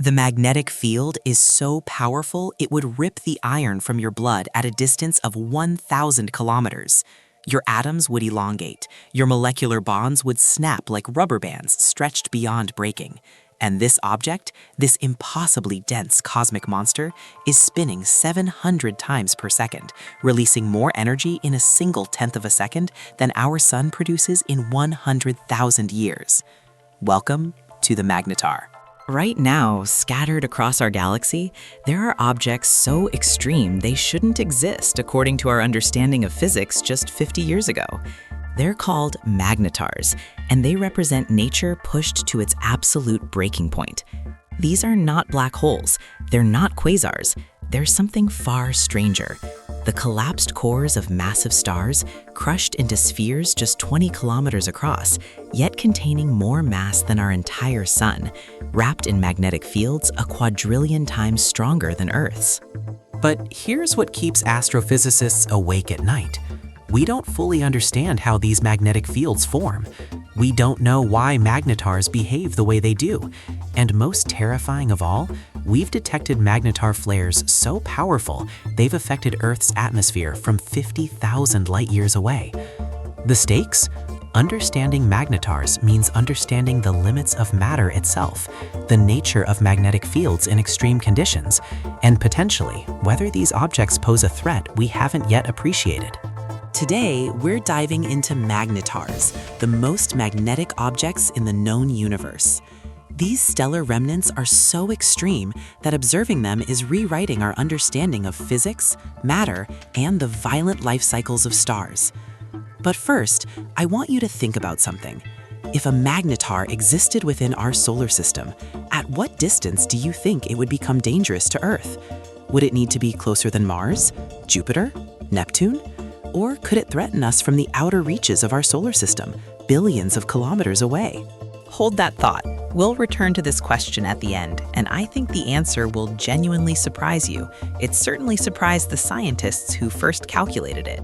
The magnetic field is so powerful it would rip the iron from your blood at a distance of 1,000 kilometers. Your atoms would elongate, your molecular bonds would snap like rubber bands stretched beyond breaking. And this object, this impossibly dense cosmic monster, is spinning 700 times per second, releasing more energy in a single tenth of a second than our sun produces in 100,000 years. Welcome to the magnetar. Right now, scattered across our galaxy, there are objects so extreme they shouldn't exist according to our understanding of physics just 50 years ago. They're called magnetars, and they represent nature pushed to its absolute breaking point. These are not black holes, they're not quasars, they're something far stranger. The collapsed cores of massive stars, crushed into spheres just 20 kilometers across, yet containing more mass than our entire sun, wrapped in magnetic fields a quadrillion times stronger than Earth's. But here's what keeps astrophysicists awake at night. We don't fully understand how these magnetic fields form. We don't know why magnetars behave the way they do. And most terrifying of all, we've detected magnetar flares so powerful they've affected Earth's atmosphere from 50,000 light years away. The stakes? Understanding magnetars means understanding the limits of matter itself, the nature of magnetic fields in extreme conditions, and potentially whether these objects pose a threat we haven't yet appreciated. Today, we're diving into magnetars, the most magnetic objects in the known universe. These stellar remnants are so extreme that observing them is rewriting our understanding of physics, matter, and the violent life cycles of stars. But first, I want you to think about something. If a magnetar existed within our solar system, at what distance do you think it would become dangerous to Earth? Would it need to be closer than Mars, Jupiter, Neptune? Or could it threaten us from the outer reaches of our solar system, billions of kilometers away? Hold that thought. We'll return to this question at the end, and I think the answer will genuinely surprise you. It certainly surprised the scientists who first calculated it.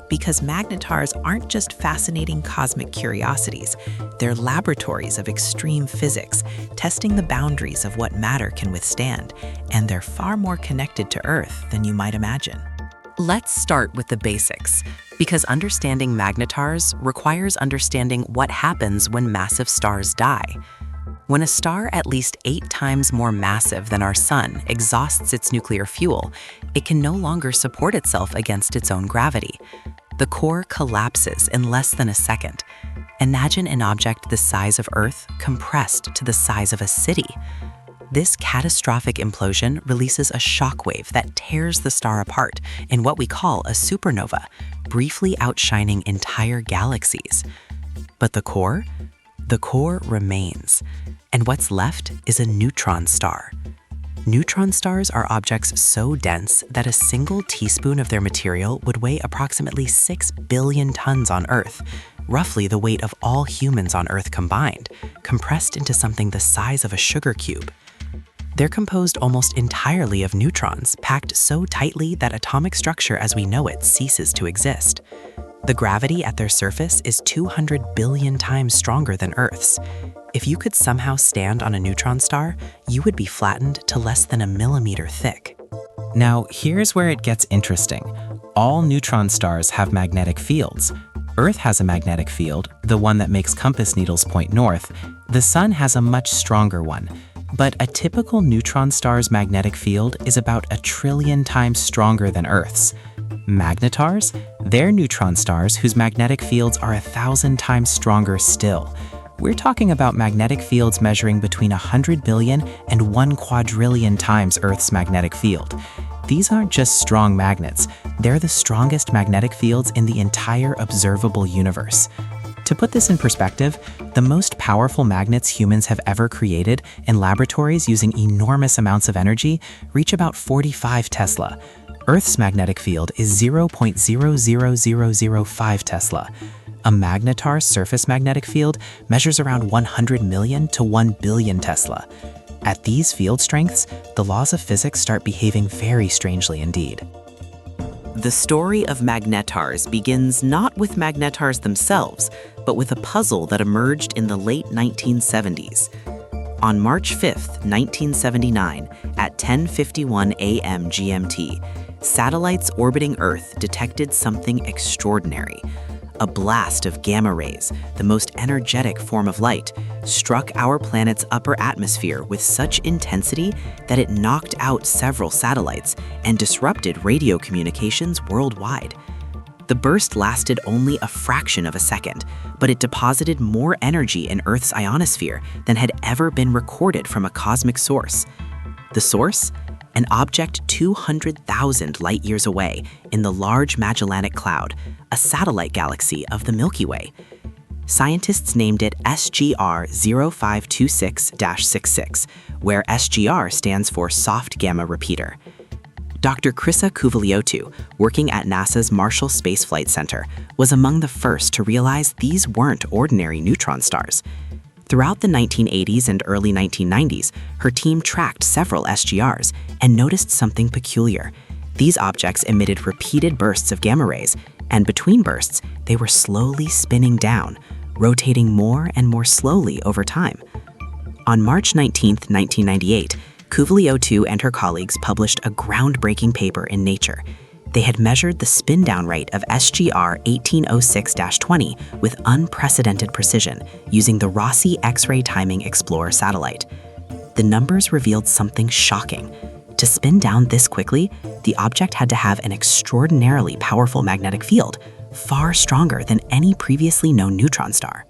Because magnetars aren't just fascinating cosmic curiosities, they're laboratories of extreme physics, testing the boundaries of what matter can withstand, and they're far more connected to Earth than you might imagine. Let's start with the basics, because understanding magnetars requires understanding what happens when massive stars die. When a star at least 8 times more massive than our sun exhausts its nuclear fuel, it can no longer support itself against its own gravity. The core collapses in less than a second. Imagine an object the size of Earth compressed to the size of a city. This catastrophic implosion releases a shockwave that tears the star apart in what we call a supernova, briefly outshining entire galaxies. But the core? The core remains, and what's left is a neutron star. Neutron stars are objects so dense that a single teaspoon of their material would weigh approximately 6 billion tons on Earth, roughly the weight of all humans on Earth combined, compressed into something the size of a sugar cube. They're composed almost entirely of neutrons, packed so tightly that atomic structure as we know it ceases to exist. The gravity at their surface is 200 billion times stronger than Earth's. If you could somehow stand on a neutron star, you would be flattened to less than a millimeter thick. Now, here's where it gets interesting. All neutron stars have magnetic fields. Earth has a magnetic field, the one that makes compass needles point north. The sun has a much stronger one. But a typical neutron star's magnetic field is about 1 trillion times stronger than Earth's. Magnetars? They're neutron stars whose magnetic fields are 1,000 times stronger still. We're talking about magnetic fields measuring between 100 billion and 1 quadrillion times Earth's magnetic field. These aren't just strong magnets, they're the strongest magnetic fields in the entire observable universe. To put this in perspective, the most powerful magnets humans have ever created in laboratories using enormous amounts of energy reach about 45 Tesla. Earth's magnetic field is 0.00005 Tesla. A magnetar's surface magnetic field measures around 100 million to 1 billion Tesla. At these field strengths, the laws of physics start behaving very strangely indeed. The story of magnetars begins not with magnetars themselves, but with a puzzle that emerged in the late 1970s. On March 5, 1979, at 10:51 a.m. GMT, satellites orbiting Earth detected something extraordinary. A blast of gamma rays, the most energetic form of light, struck our planet's upper atmosphere with such intensity that it knocked out several satellites and disrupted radio communications worldwide. The burst lasted only a fraction of a second, but it deposited more energy in Earth's ionosphere than had ever been recorded from a cosmic source. The source? An object 200,000 light-years away in the Large Magellanic Cloud, a satellite galaxy of the Milky Way. Scientists named it SGR 0526-66, where SGR stands for Soft Gamma Repeater. Dr. Krisa Kuvaliotou, working at NASA's Marshall Space Flight Center, was among the first to realize these weren't ordinary neutron stars. Throughout the 1980s and early 1990s, her team tracked several SGRs and noticed something peculiar. These objects emitted repeated bursts of gamma rays, and between bursts, they were slowly spinning down, rotating more and more slowly over time. On March 19, 1998, Kuvaliotou and her colleagues published a groundbreaking paper in Nature. They had measured the spin-down rate of SGR 1806-20 with unprecedented precision using the Rossi X-ray Timing Explorer satellite. The numbers revealed something shocking. To spin down this quickly, the object had to have an extraordinarily powerful magnetic field, far stronger than any previously known neutron star.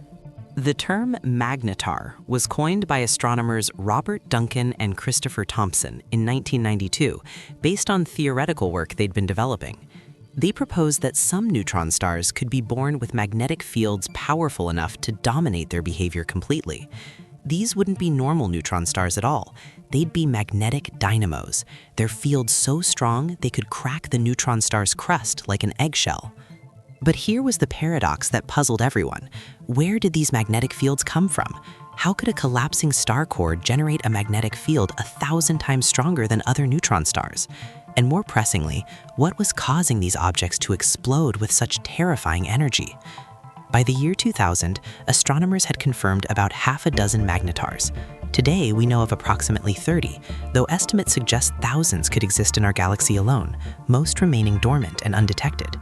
The term magnetar was coined by astronomers Robert Duncan and Christopher Thompson in 1992, based on theoretical work they'd been developing. They proposed that some neutron stars could be born with magnetic fields powerful enough to dominate their behavior completely. These wouldn't be normal neutron stars at all. They'd be magnetic dynamos, their field so strong they could crack the neutron star's crust like an eggshell. But here was the paradox that puzzled everyone. Where did these magnetic fields come from? How could a collapsing star core generate a magnetic field 1,000 times stronger than other neutron stars? And more pressingly, what was causing these objects to explode with such terrifying energy? By the year 2000, astronomers had confirmed about half a dozen magnetars. Today, we know of approximately 30, though estimates suggest thousands could exist in our galaxy alone, most remaining dormant and undetected.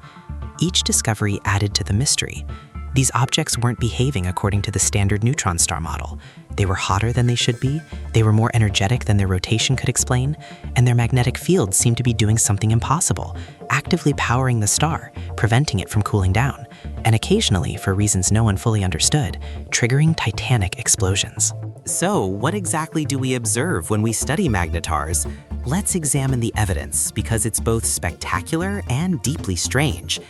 Each discovery added to the mystery. These objects weren't behaving according to the standard neutron star model. They were hotter than they should be, they were more energetic than their rotation could explain, and their magnetic fields seemed to be doing something impossible, actively powering the star, preventing it from cooling down, and occasionally, for reasons no one fully understood, triggering titanic explosions. So, what exactly do we observe when we study magnetars? Let's examine the evidence because it's both spectacular and deeply strange.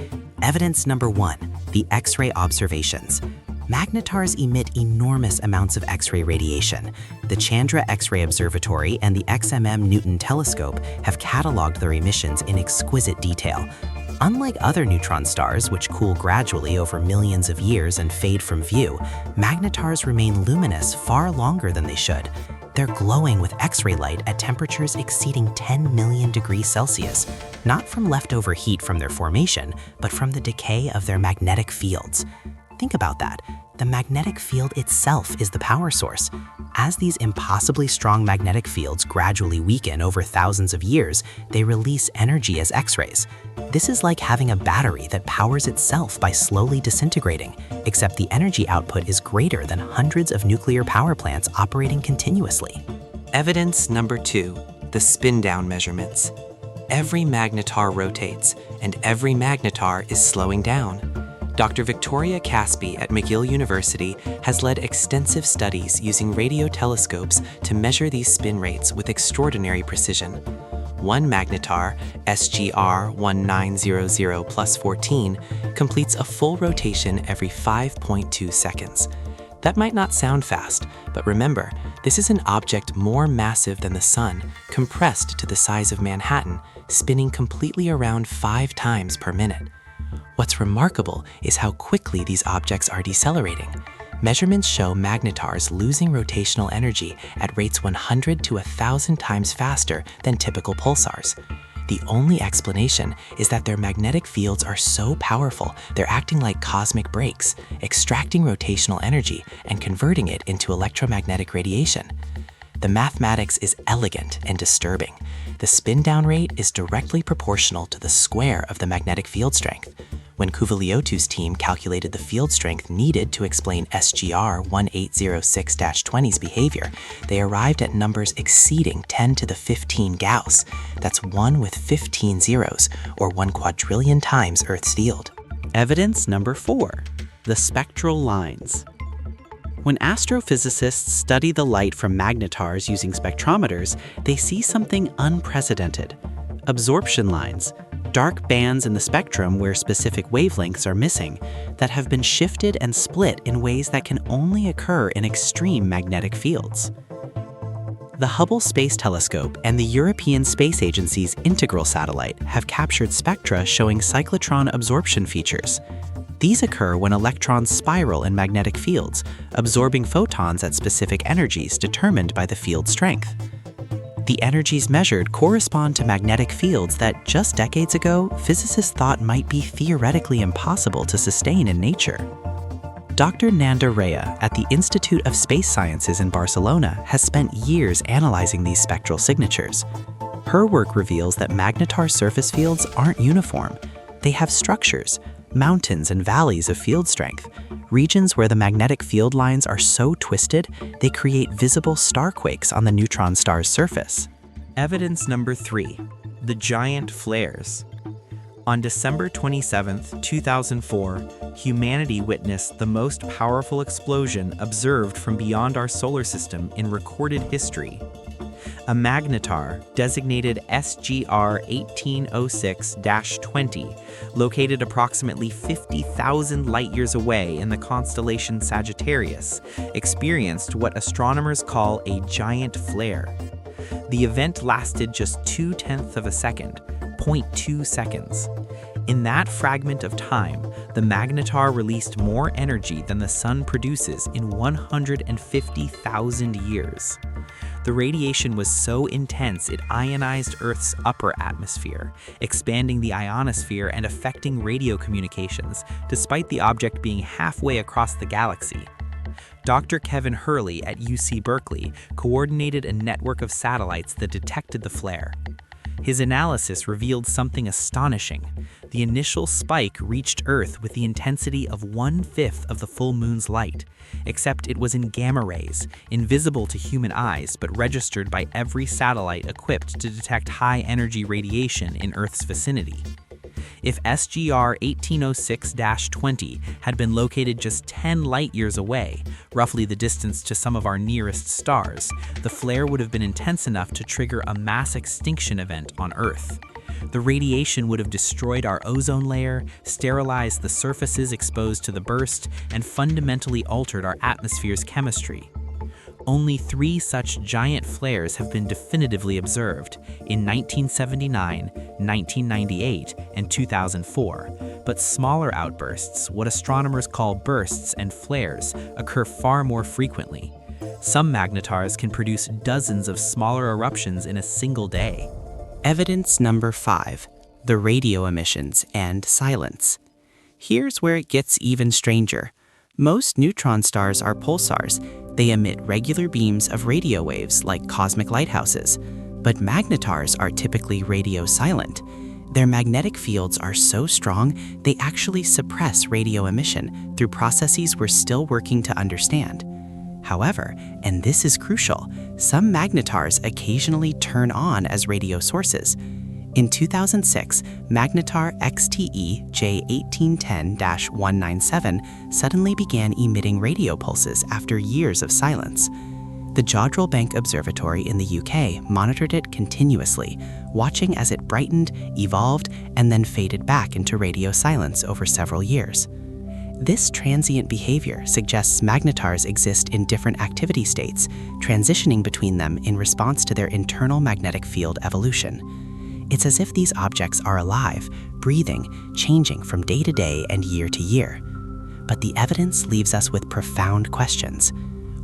Evidence number 1, the X-ray observations. Magnetars emit enormous amounts of X-ray radiation. The Chandra X-ray Observatory and the XMM Newton telescope have cataloged their emissions in exquisite detail. Unlike other neutron stars, which cool gradually over millions of years and fade from view, magnetars remain luminous far longer than they should. They're glowing with X-ray light at temperatures exceeding 10 million degrees Celsius, not from leftover heat from their formation, but from the decay of their magnetic fields. Think about that. The magnetic field itself is the power source. As these impossibly strong magnetic fields gradually weaken over thousands of years, they release energy as X-rays. This is like having a battery that powers itself by slowly disintegrating, except the energy output is greater than hundreds of nuclear power plants operating continuously. Evidence number 2, the spin-down measurements. Every magnetar rotates, and every magnetar is slowing down. Dr. Victoria Caspi at McGill University has led extensive studies using radio telescopes to measure these spin rates with extraordinary precision. One magnetar, SGR 1900 plus 14, completes a full rotation every 5.2 seconds. That might not sound fast, but remember, this is an object more massive than the Sun, compressed to the size of Manhattan, spinning completely around 5 times per minute. What's remarkable is how quickly these objects are decelerating. Measurements show magnetars losing rotational energy at rates 100 to 1,000 times faster than typical pulsars. The only explanation is that their magnetic fields are so powerful, they're acting like cosmic brakes, extracting rotational energy and converting it into electromagnetic radiation. The mathematics is elegant and disturbing. The spin-down rate is directly proportional to the square of the magnetic field strength. When Kuvaliotu's team calculated the field strength needed to explain SGR 1806-20's behavior, they arrived at numbers exceeding 10 to the 15 Gauss. That's 1 with 15 zeros, or 1 quadrillion times Earth's field. Evidence number 4, the spectral lines. When astrophysicists study the light from magnetars using spectrometers, they see something unprecedented. Absorption lines, dark bands in the spectrum where specific wavelengths are missing, that have been shifted and split in ways that can only occur in extreme magnetic fields. The Hubble Space Telescope and the European Space Agency's Integral satellite have captured spectra showing cyclotron absorption features. These occur when electrons spiral in magnetic fields, absorbing photons at specific energies determined by the field strength. The energies measured correspond to magnetic fields that just decades ago, physicists thought might be theoretically impossible to sustain in nature. Dr. Nanda Rea at the Institute of Space Sciences in Barcelona has spent years analyzing these spectral signatures. Her work reveals that magnetar surface fields aren't uniform. They have structures, mountains and valleys of field strength, regions where the magnetic field lines are so twisted they create visible starquakes on the neutron star's surface. Evidence number 3, the giant flares. On December 27, 2004, humanity witnessed the most powerful explosion observed from beyond our solar system in recorded history. A magnetar, designated SGR 1806-20, located approximately 50,000 light-years away in the constellation Sagittarius, experienced what astronomers call a giant flare. The event lasted just 0.2 of a second, 0.2 seconds. In that fragment of time, the magnetar released more energy than the Sun produces in 150,000 years. The radiation was so intense it ionized Earth's upper atmosphere, expanding the ionosphere and affecting radio communications, despite the object being halfway across the galaxy. Dr. Kevin Hurley at UC Berkeley coordinated a network of satellites that detected the flare. His analysis revealed something astonishing. The initial spike reached Earth with the intensity of 1/5 of the full moon's light, except it was in gamma rays, invisible to human eyes but registered by every satellite equipped to detect high-energy radiation in Earth's vicinity. If SGR 1806-20 had been located just 10 light-years away, roughly the distance to some of our nearest stars, the flare would have been intense enough to trigger a mass extinction event on Earth. The radiation would have destroyed our ozone layer, sterilized the surfaces exposed to the burst, and fundamentally altered our atmosphere's chemistry. Only 3 such giant flares have been definitively observed, in 1979, 1998, and 2004, but smaller outbursts, what astronomers call bursts and flares, occur far more frequently. Some magnetars can produce dozens of smaller eruptions in a single day. Evidence number 5, the radio emissions and silence. Here's where it gets even stranger. Most neutron stars are pulsars. They emit regular beams of radio waves like cosmic lighthouses. But magnetars are typically radio silent. Their magnetic fields are so strong, they actually suppress radio emission through processes we're still working to understand. However, and this is crucial, some magnetars occasionally turn on as radio sources. In 2006, magnetar XTE J1810-197 suddenly began emitting radio pulses after years of silence. The Jodrell Bank Observatory in the UK monitored it continuously, watching as it brightened, evolved, and then faded back into radio silence over several years. This transient behavior suggests magnetars exist in different activity states, transitioning between them in response to their internal magnetic field evolution. It's as if these objects are alive, breathing, changing from day to day and year to year. But the evidence leaves us with profound questions.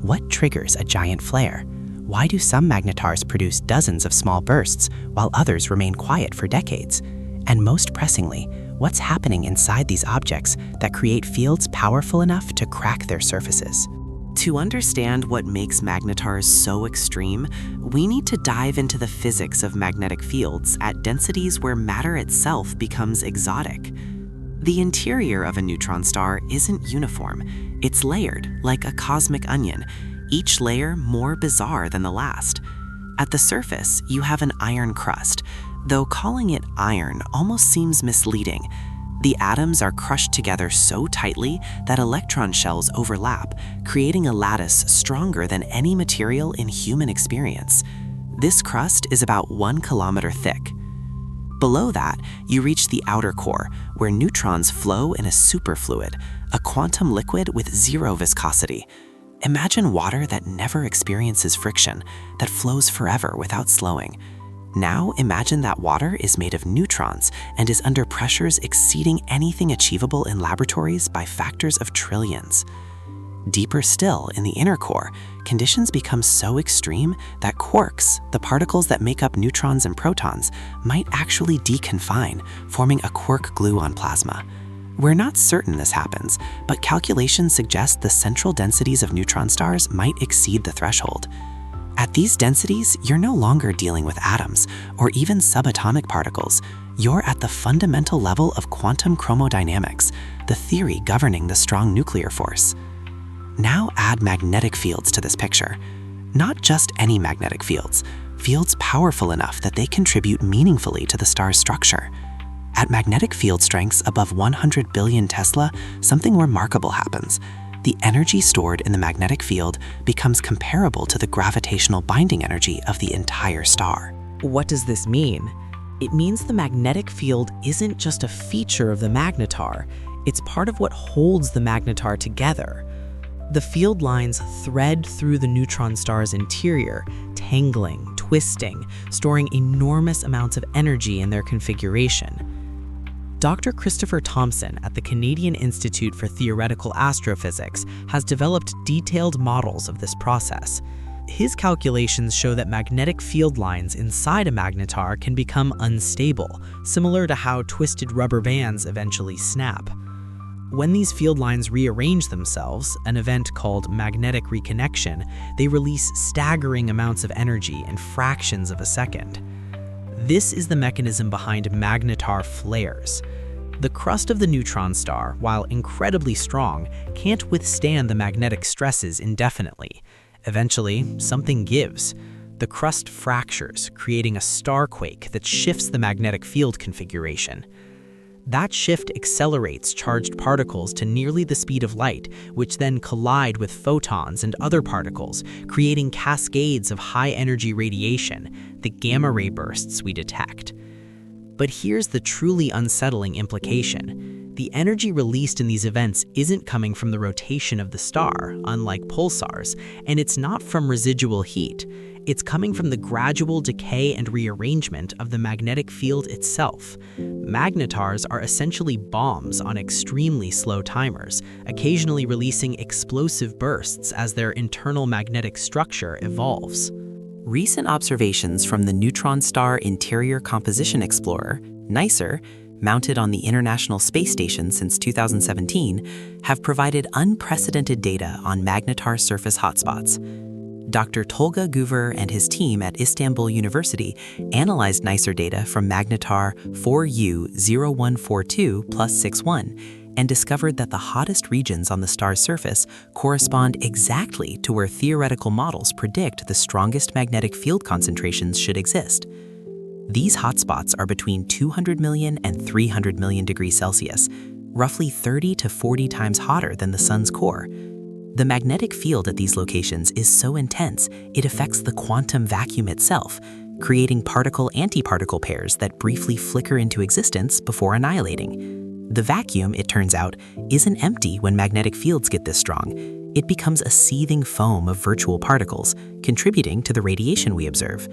What triggers a giant flare? Why do some magnetars produce dozens of small bursts while others remain quiet for decades? And most pressingly, what's happening inside these objects that create fields powerful enough to crack their surfaces? To understand what makes magnetars so extreme, we need to dive into the physics of magnetic fields at densities where matter itself becomes exotic. The interior of a neutron star isn't uniform. It's layered, like a cosmic onion, each layer more bizarre than the last. At the surface, you have an iron crust, though calling it iron almost seems misleading. The atoms are crushed together so tightly that electron shells overlap, creating a lattice stronger than any material in human experience. This crust is about 1 kilometer thick. Below that, you reach the outer core, where neutrons flow in a superfluid, a quantum liquid with zero viscosity. Imagine water that never experiences friction, that flows forever without slowing. Now imagine that water is made of neutrons and is under pressures exceeding anything achievable in laboratories by factors of trillions. Deeper still, in the inner core, conditions become so extreme that quarks, the particles that make up neutrons and protons, might actually deconfine, forming a quark glue on plasma. We're not certain this happens, but calculations suggest the central densities of neutron stars might exceed the threshold. At these densities, you're no longer dealing with atoms or even subatomic particles. You're at the fundamental level of quantum chromodynamics, the theory governing the strong nuclear force. Now add magnetic fields to this picture. Not just any magnetic fields, fields powerful enough that they contribute meaningfully to the star's structure. At magnetic field strengths above 100 billion Tesla, something remarkable happens. The energy stored in the magnetic field becomes comparable to the gravitational binding energy of the entire star. What does this mean? It means the magnetic field isn't just a feature of the magnetar, it's part of what holds the magnetar together. The field lines thread through the neutron star's interior, tangling, twisting, storing enormous amounts of energy in their configuration. Dr. Christopher Thompson at the Canadian Institute for Theoretical Astrophysics has developed detailed models of this process. His calculations show that magnetic field lines inside a magnetar can become unstable, similar to how twisted rubber bands eventually snap. When these field lines rearrange themselves, an event called magnetic reconnection, they release staggering amounts of energy in fractions of a second. This is the mechanism behind magnetar flares. The crust of the neutron star, while incredibly strong, can't withstand the magnetic stresses indefinitely. Eventually, something gives. The crust fractures, creating a starquake that shifts the magnetic field configuration. That shift accelerates charged particles to nearly the speed of light, which then collide with photons and other particles, creating cascades of high-energy radiation, the gamma-ray bursts we detect. But here's the truly unsettling implication. The energy released in these events isn't coming from the rotation of the star, unlike pulsars, and it's not from residual heat. It's coming from the gradual decay and rearrangement of the magnetic field itself. Magnetars are essentially bombs on extremely slow timers, occasionally releasing explosive bursts as their internal magnetic structure evolves. Recent observations from the Neutron Star Interior Composition Explorer, NICER, mounted on the International Space Station since 2017, have provided unprecedented data on magnetar surface hotspots. Dr. Tolga Guver and his team at Istanbul University analyzed NICER data from magnetar 4U0142+61 and discovered that the hottest regions on the star's surface correspond exactly to where theoretical models predict the strongest magnetic field concentrations should exist. These hotspots are between 200 million and 300 million degrees Celsius, roughly 30 to 40 times hotter than the sun's core. The magnetic field at these locations is so intense, it affects the quantum vacuum itself, creating particle-antiparticle pairs that briefly flicker into existence before annihilating. The vacuum, it turns out, isn't empty when magnetic fields get this strong. It becomes a seething foam of virtual particles, contributing to the radiation we observe.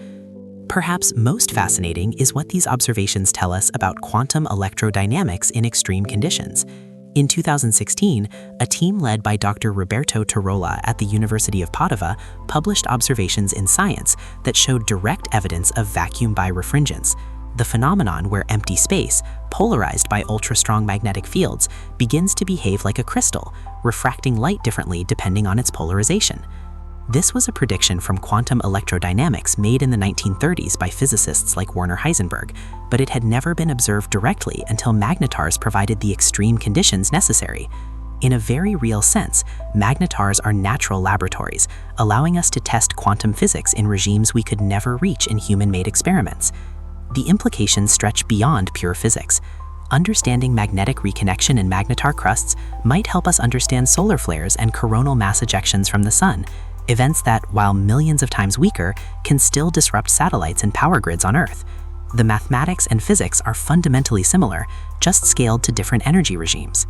Perhaps most fascinating is what these observations tell us about quantum electrodynamics in extreme conditions. In 2016, a team led by Dr. Roberto Tarola at the University of Padova published observations in Science that showed direct evidence of vacuum birefringence, the phenomenon where empty space, polarized by ultra-strong magnetic fields, begins to behave like a crystal, refracting light differently depending on its polarization. This was a prediction from quantum electrodynamics made in the 1930s by physicists like Werner Heisenberg, but it had never been observed directly until magnetars provided the extreme conditions necessary. In a very real sense, magnetars are natural laboratories, allowing us to test quantum physics in regimes we could never reach in human-made experiments. The implications stretch beyond pure physics. Understanding magnetic reconnection in magnetar crusts might help us understand solar flares and coronal mass ejections from the sun, events that, while millions of times weaker, can still disrupt satellites and power grids on Earth. The mathematics and physics are fundamentally similar, just scaled to different energy regimes.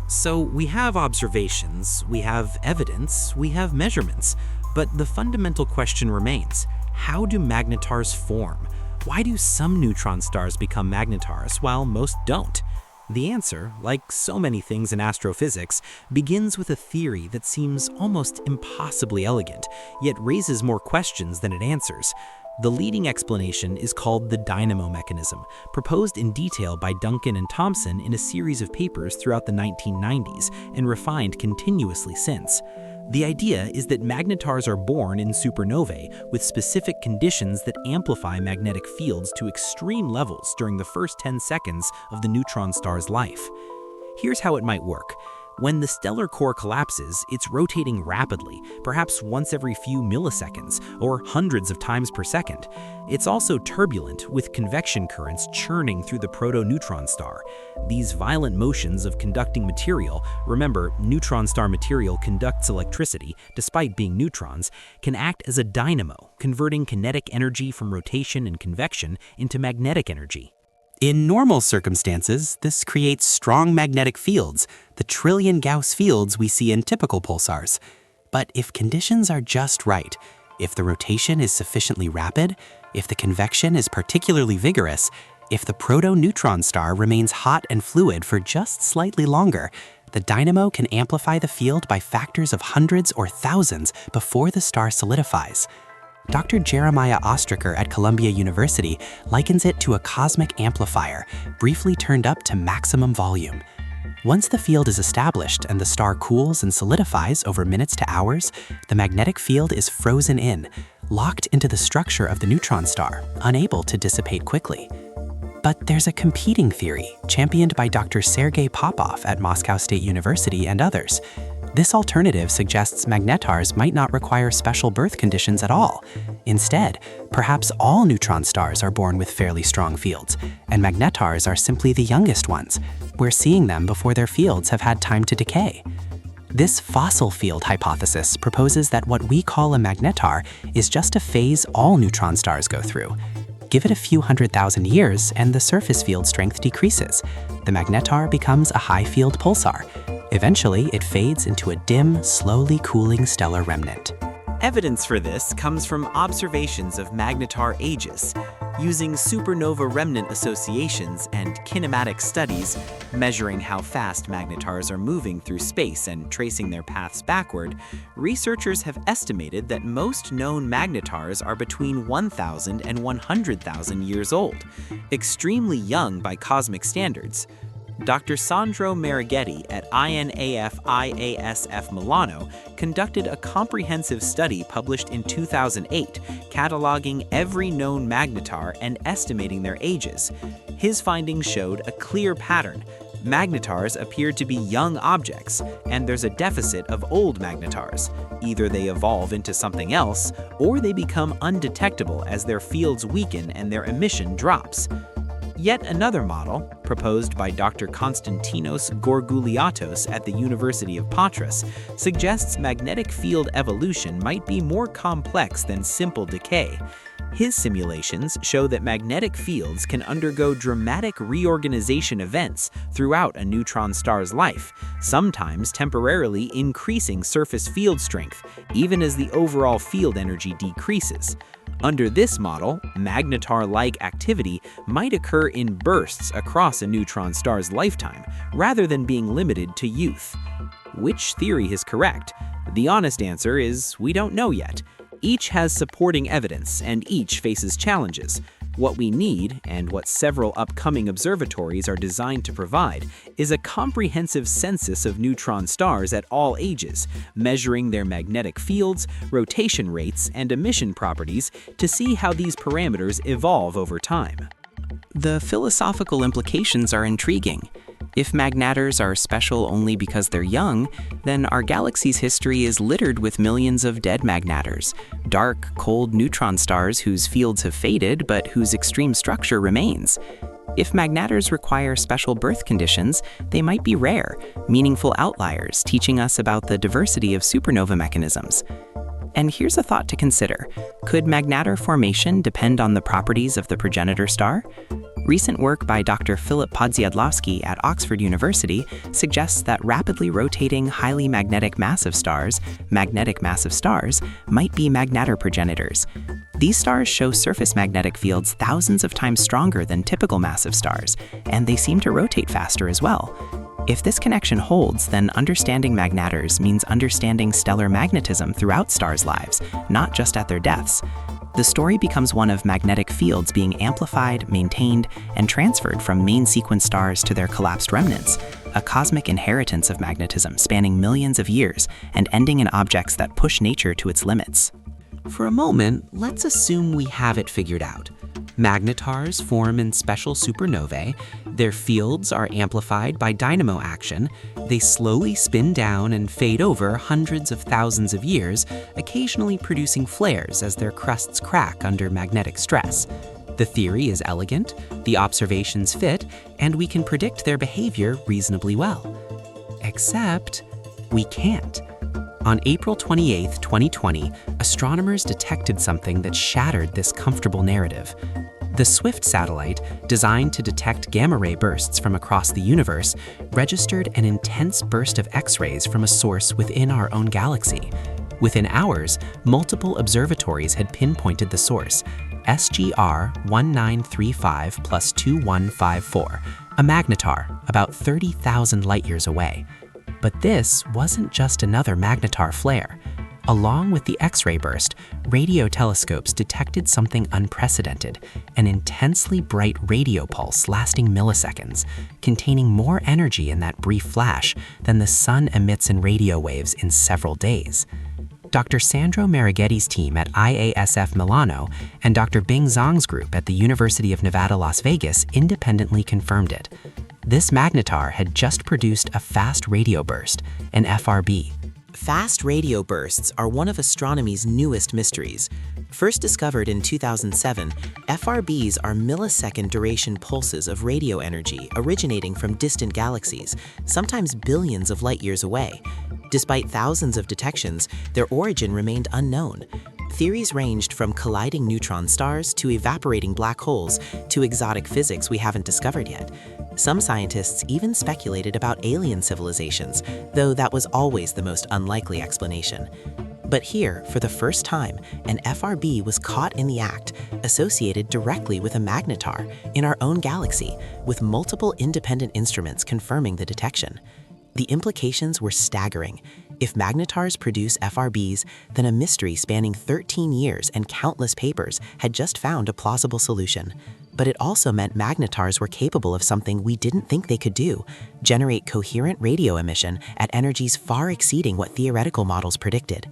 So we have observations, we have evidence, we have measurements, but the fundamental question remains: how do magnetars form? Why do some neutron stars become magnetars while most don't? The answer, like so many things in astrophysics, begins with a theory that seems almost impossibly elegant, yet raises more questions than it answers. The leading explanation is called the dynamo mechanism, proposed in detail by Duncan and Thomson in a series of papers throughout the 1990s and refined continuously since. The idea is that magnetars are born in supernovae with specific conditions that amplify magnetic fields to extreme levels during the first 10 seconds of the neutron star's life. Here's how it might work. When the stellar core collapses, it's rotating rapidly, perhaps once every few milliseconds, or hundreds of times per second. It's also turbulent, with convection currents churning through the proto-neutron star. These violent motions of conducting material, remember, neutron star material conducts electricity, despite being neutrons, can act as a dynamo, converting kinetic energy from rotation and convection into magnetic energy. In normal circumstances, this creates strong magnetic fields, the trillion Gauss fields we see in typical pulsars. But if conditions are just right, if the rotation is sufficiently rapid, if the convection is particularly vigorous, if the proto-neutron star remains hot and fluid for just slightly longer, the dynamo can amplify the field by factors of hundreds or thousands before the star solidifies. Dr. Jeremiah Ostraker at Columbia University likens it to a cosmic amplifier, briefly turned up to maximum volume. Once the field is established and the star cools and solidifies over minutes to hours, the magnetic field is frozen in, locked into the structure of the neutron star, unable to dissipate quickly. But there's a competing theory, championed by Dr. Sergei Popov at Moscow State University and others. This alternative suggests magnetars might not require special birth conditions at all. Instead, perhaps all neutron stars are born with fairly strong fields, and magnetars are simply the youngest ones. We're seeing them before their fields have had time to decay. This fossil field hypothesis proposes that what we call a magnetar is just a phase all neutron stars go through. Give it a few 100,000 years and the surface field strength decreases. The magnetar becomes a high-field pulsar. Eventually, it fades into a dim, slowly cooling stellar remnant. Evidence for this comes from observations of magnetar ages. Using supernova remnant associations and kinematic studies, measuring how fast magnetars are moving through space and tracing their paths backward, researchers have estimated that most known magnetars are between 1,000 and 100,000 years old, extremely young by cosmic standards. Dr. Sandro Marighetti at INAF-IASF Milano conducted a comprehensive study published in 2008, cataloging every known magnetar and estimating their ages. His findings showed a clear pattern. Magnetars appear to be young objects, and there's a deficit of old magnetars. Either they evolve into something else, or they become undetectable as their fields weaken and their emission drops. Yet another model, proposed by Dr. Konstantinos Gorgouliatos at the University of Patras, suggests magnetic field evolution might be more complex than simple decay. His simulations show that magnetic fields can undergo dramatic reorganization events throughout a neutron star's life, sometimes temporarily increasing surface field strength, even as the overall field energy decreases. Under this model, magnetar-like activity might occur in bursts across a neutron star's lifetime, rather than being limited to youth. Which theory is correct? The honest answer is we don't know yet. Each has supporting evidence, and each faces challenges. What we need, and what several upcoming observatories are designed to provide, is a comprehensive census of neutron stars at all ages, measuring their magnetic fields, rotation rates, and emission properties to see how these parameters evolve over time. The philosophical implications are intriguing. If magnetars are special only because they're young, then our galaxy's history is littered with millions of dead magnetars, dark, cold neutron stars whose fields have faded but whose extreme structure remains. If magnetars require special birth conditions, they might be rare, meaningful outliers teaching us about the diversity of supernova mechanisms. And here's a thought to consider. Could magnetar formation depend on the properties of the progenitor star? Recent work by Dr. Philip Podsiadlowski at Oxford University suggests that rapidly rotating, highly magnetic massive stars might be magnetar progenitors. These stars show surface magnetic fields thousands of times stronger than typical massive stars, and they seem to rotate faster as well. If this connection holds, then understanding magnetars means understanding stellar magnetism throughout stars' lives, not just at their deaths. The story becomes one of magnetic fields being amplified, maintained, and transferred from main sequence stars to their collapsed remnants, a cosmic inheritance of magnetism spanning millions of years and ending in objects that push nature to its limits. For a moment, let's assume we have it figured out. Magnetars form in special supernovae, their fields are amplified by dynamo action, they slowly spin down and fade over hundreds of thousands of years, occasionally producing flares as their crusts crack under magnetic stress. The theory is elegant, the observations fit, and we can predict their behavior reasonably well. Except, we can't. On April 28, 2020, astronomers detected something that shattered this comfortable narrative. The Swift satellite, designed to detect gamma-ray bursts from across the universe, registered an intense burst of X-rays from a source within our own galaxy. Within hours, multiple observatories had pinpointed the source, SGR 1935 plus 2154, a magnetar about 30,000 light-years away. But this wasn't just another magnetar flare. Along with the X-ray burst, radio telescopes detected something unprecedented, an intensely bright radio pulse lasting milliseconds, containing more energy in that brief flash than the sun emits in radio waves in several days. Dr. Sandro Marighetti's team at IASF Milano and Dr. Bing Zhang's group at the University of Nevada, Las Vegas independently confirmed it. This magnetar had just produced a fast radio burst, an FRB. Fast radio bursts are one of astronomy's newest mysteries. First discovered in 2007, FRBs are millisecond duration pulses of radio energy originating from distant galaxies, sometimes billions of light-years away. Despite thousands of detections, their origin remained unknown. Theories ranged from colliding neutron stars to evaporating black holes to exotic physics we haven't discovered yet. Some scientists even speculated about alien civilizations, though that was always the most unlikely explanation. But here, for the first time, an FRB was caught in the act, associated directly with a magnetar in our own galaxy, with multiple independent instruments confirming the detection. The implications were staggering. If magnetars produce FRBs, then a mystery spanning 13 years and countless papers had just found a plausible solution. But it also meant magnetars were capable of something we didn't think they could do: generate coherent radio emission at energies far exceeding what theoretical models predicted.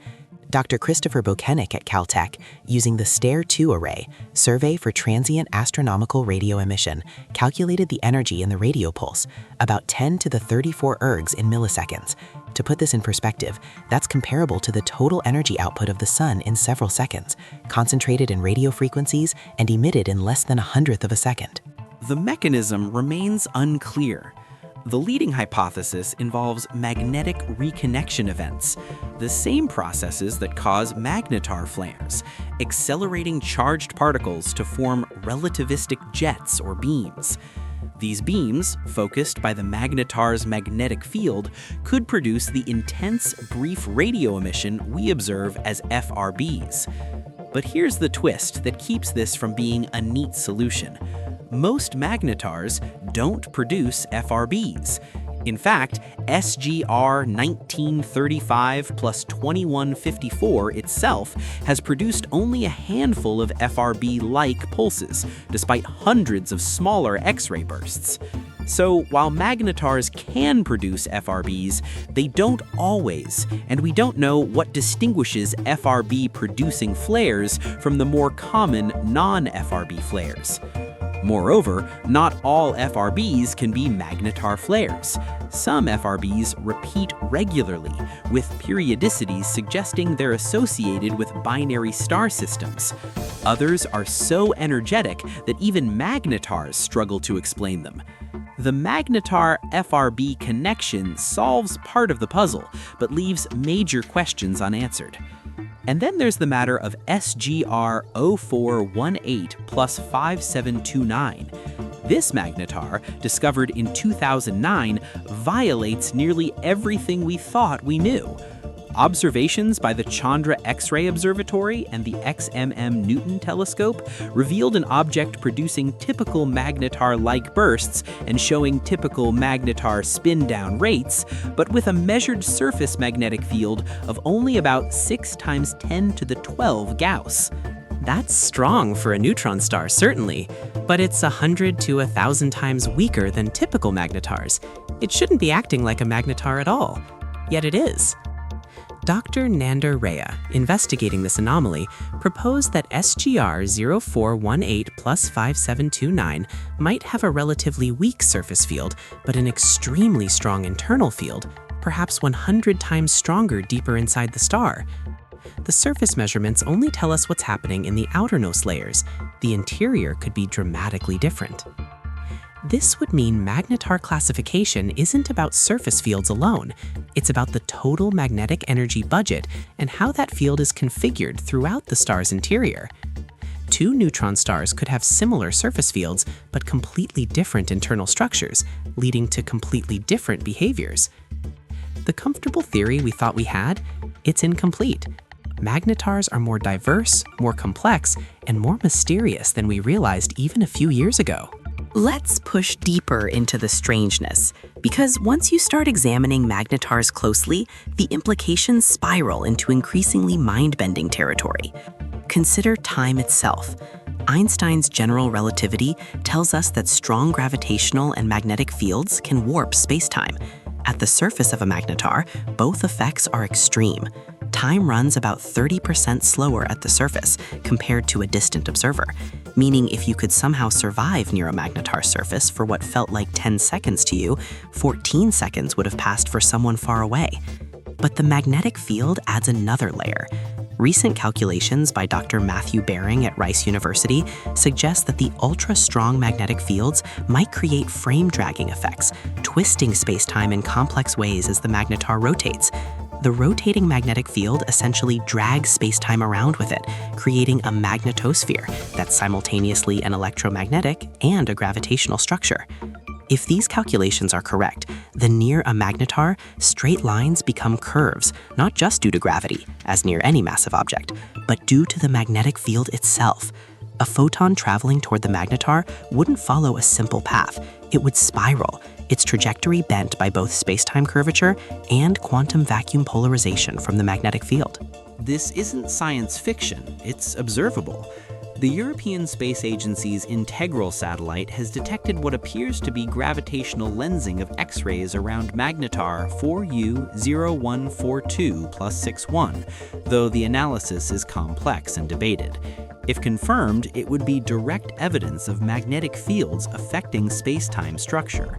Dr. Christopher Bokenik at Caltech, using the STARE-2 array, Survey for Transient Astronomical Radio Emission, calculated the energy in the radio pulse, about 10 to the 34 ergs in milliseconds. To put this in perspective, that's comparable to the total energy output of the sun in several seconds, concentrated in radio frequencies and emitted in less than 1/100th of a second. The mechanism remains unclear. The leading hypothesis involves magnetic reconnection events, the same processes that cause magnetar flares, accelerating charged particles to form relativistic jets or beams. These beams, focused by the magnetar's magnetic field, could produce the intense, brief radio emission we observe as FRBs. But here's the twist that keeps this from being a neat solution. Most magnetars don't produce FRBs. In fact, SGR 1935 plus 2154 itself has produced only a handful of FRB-like pulses, despite hundreds of smaller X-ray bursts. So while magnetars can produce FRBs, they don't always, and we don't know what distinguishes FRB-producing flares from the more common non-FRB flares. Moreover, not all FRBs can be magnetar flares. Some FRBs repeat regularly, with periodicities suggesting they're associated with binary star systems. Others are so energetic that even magnetars struggle to explain them. The magnetar-FRB connection solves part of the puzzle, but leaves major questions unanswered. And then there's the matter of SGR 0418 plus 5729. This magnetar, discovered in 2009, violates nearly everything we thought we knew. Observations by the Chandra X-ray Observatory and the XMM Newton telescope revealed an object producing typical magnetar-like bursts and showing typical magnetar spin-down rates, but with a measured surface magnetic field of only about 6 × 10⁻¹² Gauss. That's strong for a neutron star, certainly, but it's 100 to 1,000 times weaker than typical magnetars. It shouldn't be acting like a magnetar at all, yet it is. Dr. Nander Rea, investigating this anomaly, proposed that SGR 0418 plus 5729 might have a relatively weak surface field, but an extremely strong internal field, perhaps 100 times stronger deeper inside the star. The surface measurements only tell us what's happening in the outermost layers. The interior could be dramatically different. This would mean magnetar classification isn't about surface fields alone. It's about the total magnetic energy budget and how that field is configured throughout the star's interior. Two neutron stars could have similar surface fields, but completely different internal structures, leading to completely different behaviors. The comfortable theory we thought we had? It's incomplete. Magnetars are more diverse, more complex, and more mysterious than we realized even a few years ago. Let's push deeper into the strangeness, because once you start examining magnetars closely, the implications spiral into increasingly mind-bending territory. Consider time itself. Einstein's general relativity tells us that strong gravitational and magnetic fields can warp spacetime. At the surface of a magnetar, both effects are extreme. Time runs about 30% slower at the surface compared to a distant observer, meaning if you could somehow survive near a magnetar surface for what felt like 10 seconds to you, 14 seconds would have passed for someone far away. But the magnetic field adds another layer. Recent calculations by Dr. Matthew Baring at Rice University suggest that the ultra-strong magnetic fields might create frame dragging effects, twisting spacetime in complex ways as the magnetar rotates. The rotating magnetic field essentially drags spacetime around with it, creating a magnetosphere that's simultaneously an electromagnetic and a gravitational structure. If these calculations are correct, then near a magnetar, straight lines become curves, not just due to gravity, as near any massive object, but due to the magnetic field itself. A photon traveling toward the magnetar wouldn't follow a simple path. It would spiral, its trajectory bent by both spacetime curvature and quantum vacuum polarization from the magnetic field. This isn't science fiction, it's observable. The European Space Agency's Integral satellite has detected what appears to be gravitational lensing of X-rays around magnetar 4U0142 plus 61, though the analysis is complex and debated. If confirmed, it would be direct evidence of magnetic fields affecting space-time structure.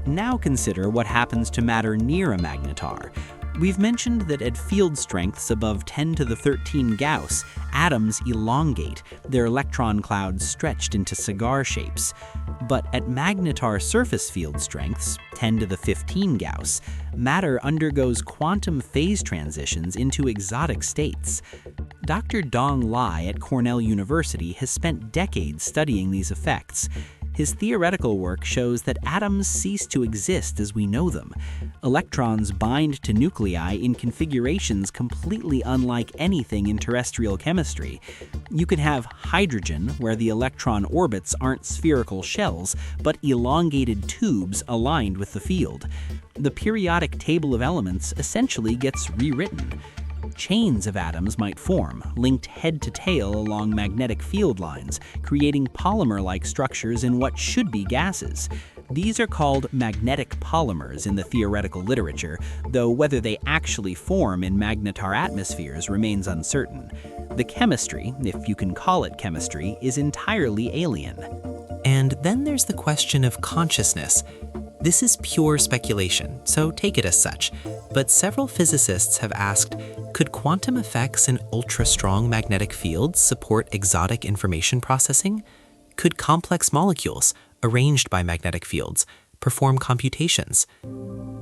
Now consider what happens to matter near a magnetar. We've mentioned that at field strengths above 10 to the 13 Gauss, atoms elongate, their electron clouds stretched into cigar shapes. But at magnetar surface field strengths, 10 to the 15 Gauss, matter undergoes quantum phase transitions into exotic states. Dr. Dong Lai at Cornell University has spent decades studying these effects. His theoretical work shows that atoms cease to exist as we know them. Electrons bind to nuclei in configurations completely unlike anything in terrestrial chemistry. You can have hydrogen, where the electron orbits aren't spherical shells, but elongated tubes aligned with the field. The periodic table of elements essentially gets rewritten. Chains of atoms might form, linked head to tail along magnetic field lines, creating polymer-like structures in what should be gases. These are called magnetic polymers in the theoretical literature, though whether they actually form in magnetar atmospheres remains uncertain. The chemistry, if you can call it chemistry, is entirely alien. And then there's the question of consciousness. This is pure speculation, so take it as such, but several physicists have asked, could quantum effects in ultra-strong magnetic fields support exotic information processing? Could complex molecules, arranged by magnetic fields, perform computations?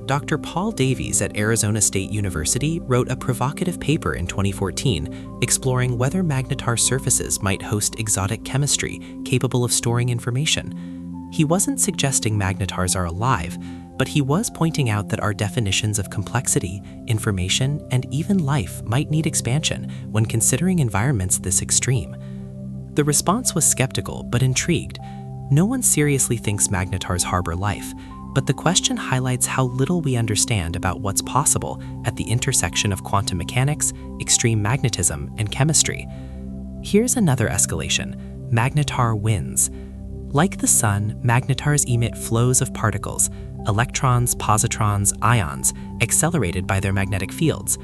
Dr. Paul Davies at Arizona State University wrote a provocative paper in 2014 exploring whether magnetar surfaces might host exotic chemistry capable of storing information. He wasn't suggesting magnetars are alive, but he was pointing out that our definitions of complexity, information, and even life might need expansion when considering environments this extreme. The response was skeptical but intrigued. No one seriously thinks magnetars harbor life, but the question highlights how little we understand about what's possible at the intersection of quantum mechanics, extreme magnetism, and chemistry. Here's another escalation: magnetar winds. Like the sun, magnetars emit flows of particles, electrons, positrons, ions, accelerated by their magnetic fields.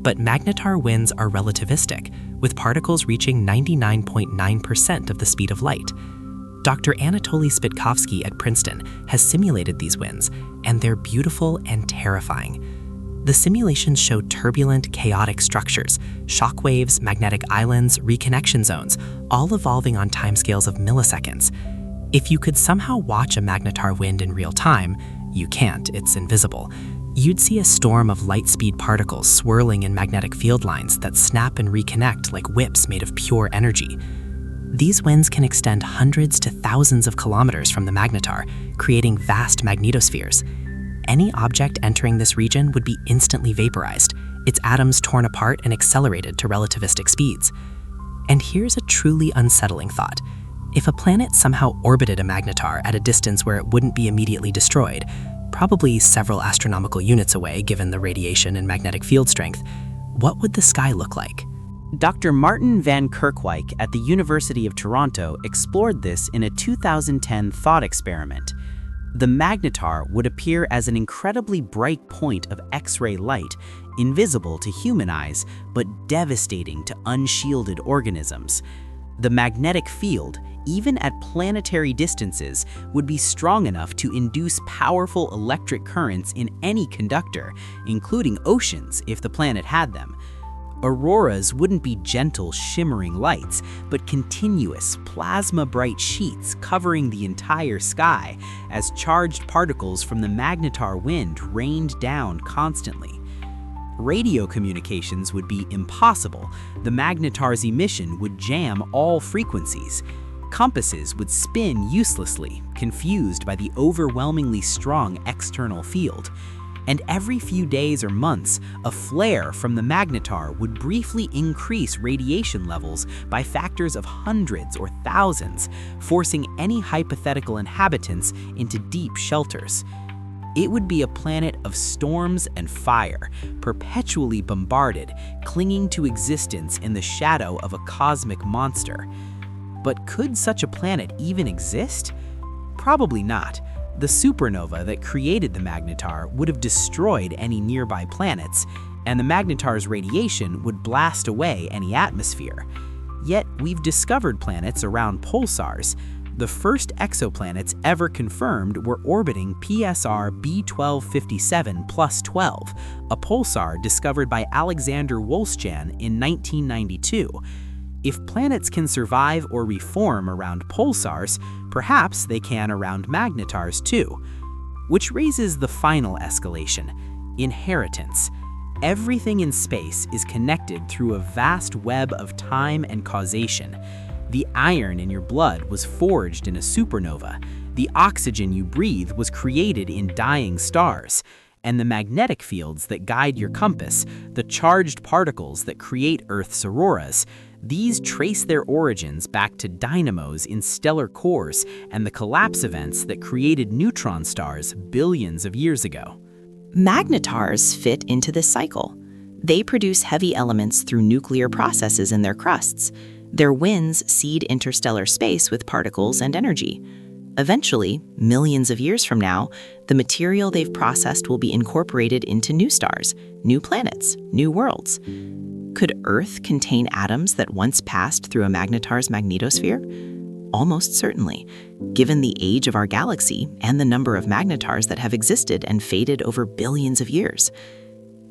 But magnetar winds are relativistic, with particles reaching 99.9% of the speed of light. Dr. Anatoly Spitkovsky at Princeton has simulated these winds, and they're beautiful and terrifying. The simulations show turbulent, chaotic structures, shock waves, magnetic islands, reconnection zones, all evolving on timescales of milliseconds. If you could somehow watch a magnetar wind in real time, you can't, it's invisible, you'd see a storm of light-speed particles swirling in magnetic field lines that snap and reconnect like whips made of pure energy. These winds can extend hundreds to thousands of kilometers from the magnetar, creating vast magnetospheres. Any object entering this region would be instantly vaporized, its atoms torn apart and accelerated to relativistic speeds. And here's a truly unsettling thought. If a planet somehow orbited a magnetar at a distance where it wouldn't be immediately destroyed, probably several astronomical units away given the radiation and magnetic field strength, what would the sky look like? Dr. Martin van Kerkwijk at the University of Toronto explored this in a 2010 thought experiment. The magnetar would appear as an incredibly bright point of X-ray light, invisible to human eyes, but devastating to unshielded organisms. The magnetic field, even at planetary distances, would be strong enough to induce powerful electric currents in any conductor, including oceans if the planet had them. Auroras wouldn't be gentle, shimmering lights, but continuous, plasma-bright sheets covering the entire sky as charged particles from the magnetar wind rained down constantly. Radio communications would be impossible. The magnetar's emission would jam all frequencies. Compasses would spin uselessly, confused by the overwhelmingly strong external field. And every few days or months, a flare from the magnetar would briefly increase radiation levels by factors of hundreds or thousands, forcing any hypothetical inhabitants into deep shelters. It would be a planet of storms and fire, perpetually bombarded, clinging to existence in the shadow of a cosmic monster. But could such a planet even exist? Probably not. The supernova that created the magnetar would have destroyed any nearby planets, and the magnetar's radiation would blast away any atmosphere. Yet we've discovered planets around pulsars. The first exoplanets ever confirmed were orbiting PSR B1257 plus 12, a pulsar discovered by Alexander Wolszczan in 1992. If planets can survive or reform around pulsars, perhaps they can around magnetars too. Which raises the final escalation: inheritance. Everything in space is connected through a vast web of time and causation. The iron in your blood was forged in a supernova. The oxygen you breathe was created in dying stars. And the magnetic fields that guide your compass, the charged particles that create Earth's auroras, these trace their origins back to dynamos in stellar cores and the collapse events that created neutron stars billions of years ago. Magnetars fit into this cycle. They produce heavy elements through nuclear processes in their crusts. Their winds seed interstellar space with particles and energy. Eventually, millions of years from now, the material they've processed will be incorporated into new stars, new planets, new worlds. Could Earth contain atoms that once passed through a magnetar's magnetosphere? Almost certainly, given the age of our galaxy and the number of magnetars that have existed and faded over billions of years.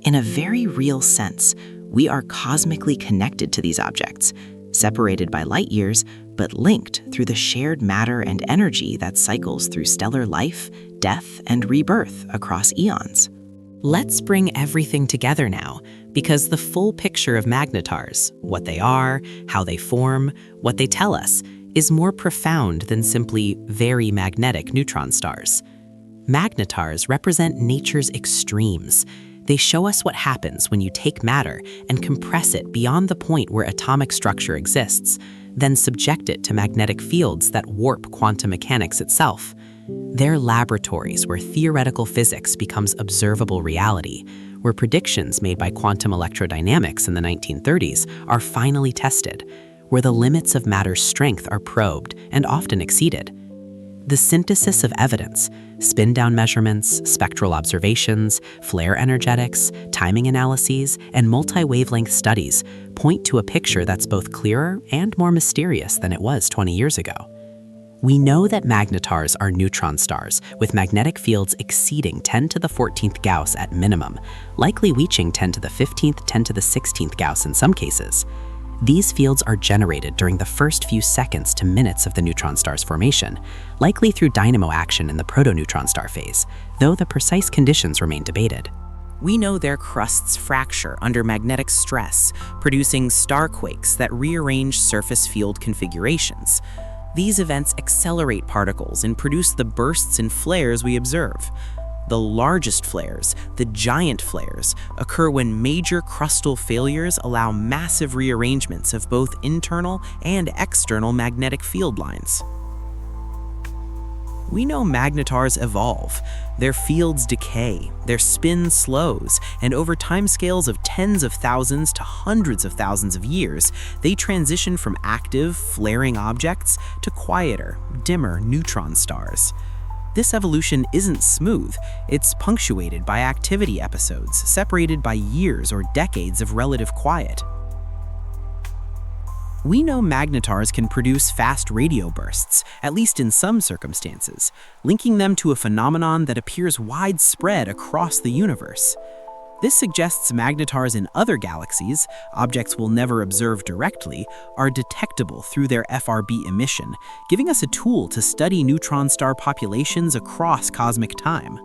In a very real sense, we are cosmically connected to these objects, separated by light years, but linked through the shared matter and energy that cycles through stellar life, death, and rebirth across eons. Let's bring everything together now, because the full picture of magnetars, what they are, how they form, what they tell us, is more profound than simply very magnetic neutron stars. Magnetars represent nature's extremes. They show us what happens when you take matter and compress it beyond the point where atomic structure exists, then subject it to magnetic fields that warp quantum mechanics itself. They're laboratories where theoretical physics becomes observable reality, where predictions made by quantum electrodynamics in the 1930s are finally tested, where the limits of matter's strength are probed and often exceeded. The synthesis of evidence, spin-down measurements, spectral observations, flare energetics, timing analyses, and multi-wavelength studies point to a picture that's both clearer and more mysterious than it was 20 years ago. We know that magnetars are neutron stars with magnetic fields exceeding 10 to the 14th Gauss at minimum, likely reaching 10 to the 15th, 10 to the 16th Gauss in some cases. These fields are generated during the first few seconds to minutes of the neutron star's formation, likely through dynamo action in the proto-neutron star phase, though the precise conditions remain debated. We know their crusts fracture under magnetic stress, producing starquakes that rearrange surface field configurations. These events accelerate particles and produce the bursts and flares we observe. The largest flares, the giant flares, occur when major crustal failures allow massive rearrangements of both internal and external magnetic field lines. We know magnetars evolve. Their fields decay, their spin slows, and over timescales of tens of thousands to hundreds of thousands of years, they transition from active, flaring objects to quieter, dimmer neutron stars. This evolution isn't smooth. It's punctuated by activity episodes, separated by years or decades of relative quiet. We know magnetars can produce fast radio bursts, at least in some circumstances, linking them to a phenomenon that appears widespread across the universe. This suggests magnetars in other galaxies, objects we'll never observe directly, are detectable through their FRB emission, giving us a tool to study neutron star populations across cosmic time.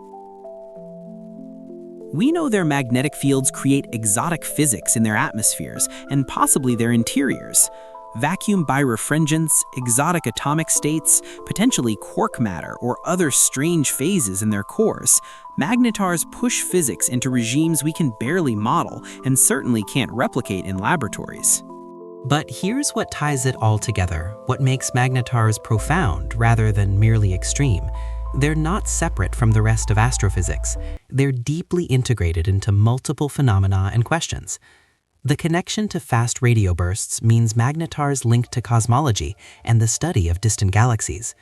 We know their magnetic fields create exotic physics in their atmospheres and possibly their interiors. Vacuum birefringence, exotic atomic states, potentially quark matter, or other strange phases in their cores. Magnetars push physics into regimes we can barely model and certainly can't replicate in laboratories. But here's what ties it all together, what makes magnetars profound rather than merely extreme. They're not separate from the rest of astrophysics. They're deeply integrated into multiple phenomena and questions. The connection to fast radio bursts means magnetars link to cosmology and the study of distant galaxies.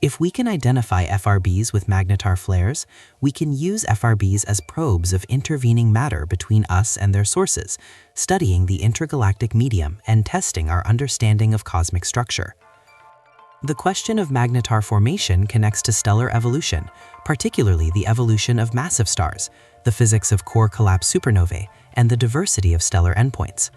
If we can identify FRBs with magnetar flares, we can use FRBs as probes of intervening matter between us and their sources, studying the intergalactic medium and testing our understanding of cosmic structure. The question of magnetar formation connects to stellar evolution, particularly the evolution of massive stars, the physics of core collapse supernovae, and the diversity of stellar endpoints.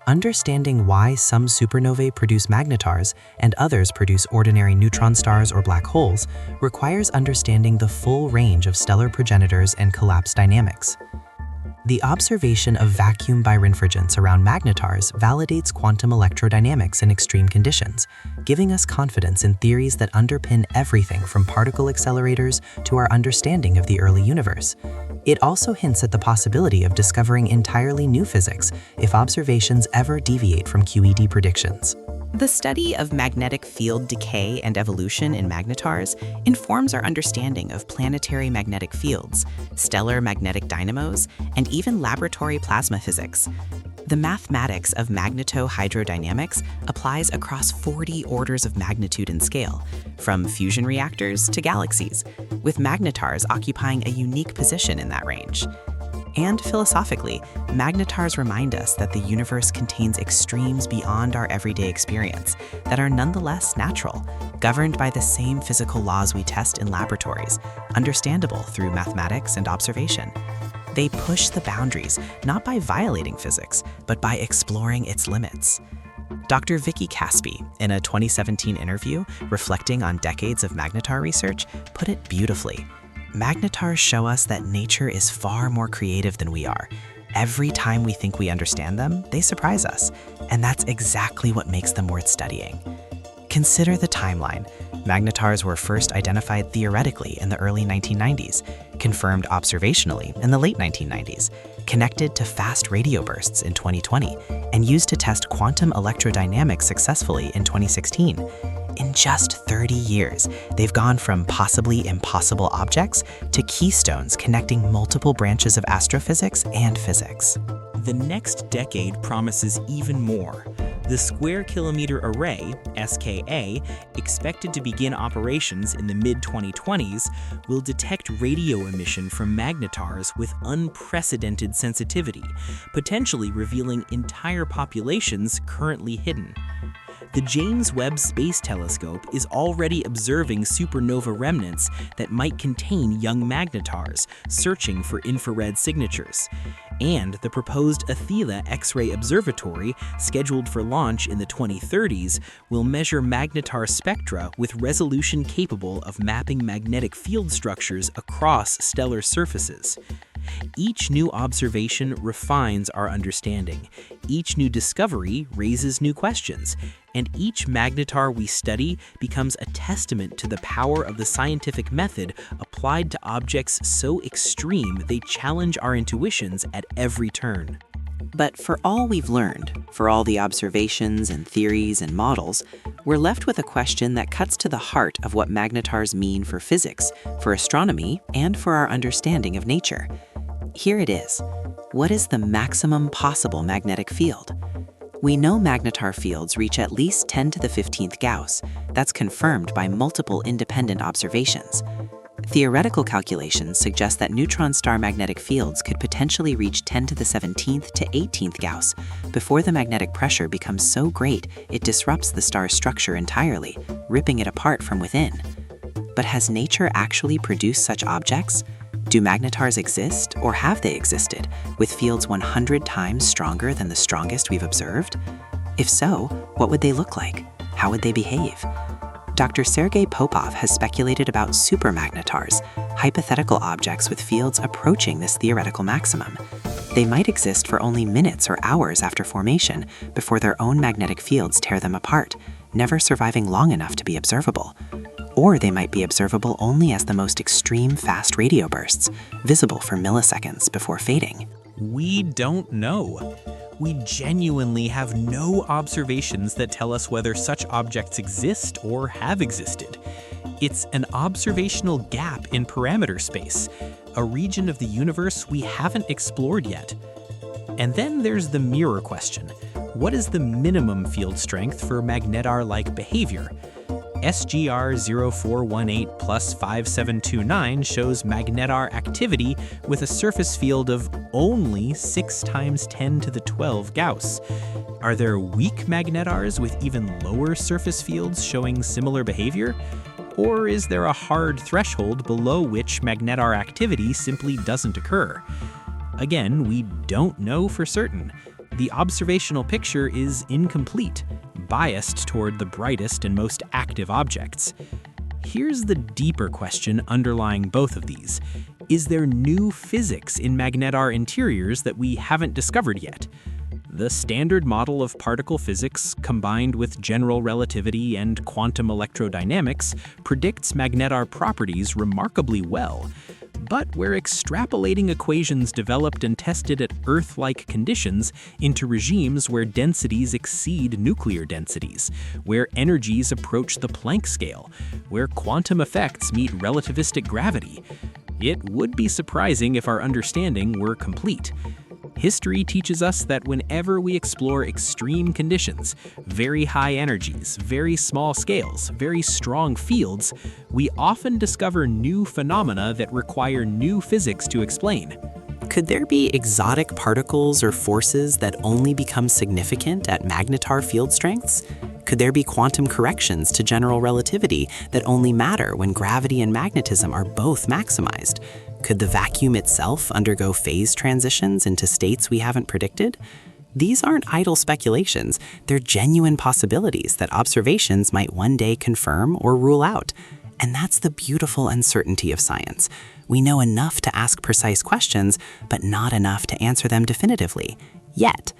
Understanding why some supernovae produce magnetars and others produce ordinary neutron stars or black holes requires understanding the full range of stellar progenitors and collapse dynamics. The observation of vacuum birefringence around magnetars validates quantum electrodynamics in extreme conditions, giving us confidence in theories that underpin everything from particle accelerators to our understanding of the early universe. It also hints at the possibility of discovering entirely new physics if observations ever deviate from QED predictions. The study of magnetic field decay and evolution in magnetars informs our understanding of planetary magnetic fields, stellar magnetic dynamos, and even laboratory plasma physics. The mathematics of magnetohydrodynamics applies across 40 orders of magnitude in scale, from fusion reactors to galaxies, with magnetars occupying a unique position in that range. And philosophically, magnetars remind us that the universe contains extremes beyond our everyday experience that are nonetheless natural, governed by the same physical laws we test in laboratories, understandable through mathematics and observation. They push the boundaries, not by violating physics, but by exploring its limits. Dr. Vicky Caspi, in a 2017 interview reflecting on decades of magnetar research, put it beautifully. Magnetars show us that nature is far more creative than we are. Every time we think we understand them, they surprise us, and that's exactly what makes them worth studying. Consider the timeline. Magnetars were first identified theoretically in the early 1990s, confirmed observationally in the late 1990s, connected to fast radio bursts in 2020, and used to test quantum electrodynamics successfully in 2016. In just 30 years, they've gone from possibly impossible objects to keystones connecting multiple branches of astrophysics and physics. The next decade promises even more. The Square Kilometer Array, SKA, expected to begin operations in the mid-2020s, will detect radio emission from magnetars with unprecedented sensitivity, potentially revealing entire populations currently hidden. The James Webb Space Telescope is already observing supernova remnants that might contain young magnetars, searching for infrared signatures. And the proposed Athena X-ray Observatory, scheduled for launch in the 2030s, will measure magnetar spectra with resolution capable of mapping magnetic field structures across stellar surfaces. Each new observation refines our understanding. Each new discovery raises new questions. And each magnetar we study becomes a testament to the power of the scientific method applied to objects so extreme they challenge our intuitions at every turn. But for all we've learned, for all the observations and theories and models, we're left with a question that cuts to the heart of what magnetars mean for physics, for astronomy, and for our understanding of nature. Here it is. What is the maximum possible magnetic field? We know magnetar fields reach at least 10 to the 15th Gauss. That's confirmed by multiple independent observations. Theoretical calculations suggest that neutron star magnetic fields could potentially reach 10 to the 17th to 18th Gauss before the magnetic pressure becomes so great it disrupts the star's structure entirely, ripping it apart from within. But has nature actually produced such objects? Do magnetars exist, or have they existed, with fields 100 times stronger than the strongest we've observed? If so, what would they look like? How would they behave? Dr. Sergei Popov has speculated about supermagnetars, hypothetical objects with fields approaching this theoretical maximum. They might exist for only minutes or hours after formation before their own magnetic fields tear them apart, never surviving long enough to be observable. Or they might be observable only as the most extreme fast radio bursts, visible for milliseconds before fading. We don't know. We genuinely have no observations that tell us whether such objects exist or have existed. It's an observational gap in parameter space, a region of the universe we haven't explored yet. And then there's the mirror question. What is the minimum field strength for magnetar-like behavior? SGR 0418 plus 5729 shows magnetar activity with a surface field of only 6 times 10 to the 12 Gauss. Are there weak magnetars with even lower surface fields showing similar behavior? Or is there a hard threshold below which magnetar activity simply doesn't occur? Again, we don't know for certain. The observational picture is incomplete, biased toward the brightest and most active objects. Here's the deeper question underlying both of these. Is there new physics in magnetar interiors that we haven't discovered yet? The standard model of particle physics, combined with general relativity and quantum electrodynamics, predicts magnetar properties remarkably well. But we're extrapolating equations developed and tested at Earth-like conditions into regimes where densities exceed nuclear densities, where energies approach the Planck scale, where quantum effects meet relativistic gravity. It would be surprising if our understanding were complete. History teaches us that whenever we explore extreme conditions, very high energies, very small scales, very strong fields, we often discover new phenomena that require new physics to explain. Could there be exotic particles or forces that only become significant at magnetar field strengths? Could there be quantum corrections to general relativity that only matter when gravity and magnetism are both maximized? Could the vacuum itself undergo phase transitions into states we haven't predicted? These aren't idle speculations, they're genuine possibilities that observations might one day confirm or rule out. And that's the beautiful uncertainty of science. We know enough to ask precise questions, but not enough to answer them definitively. Yet,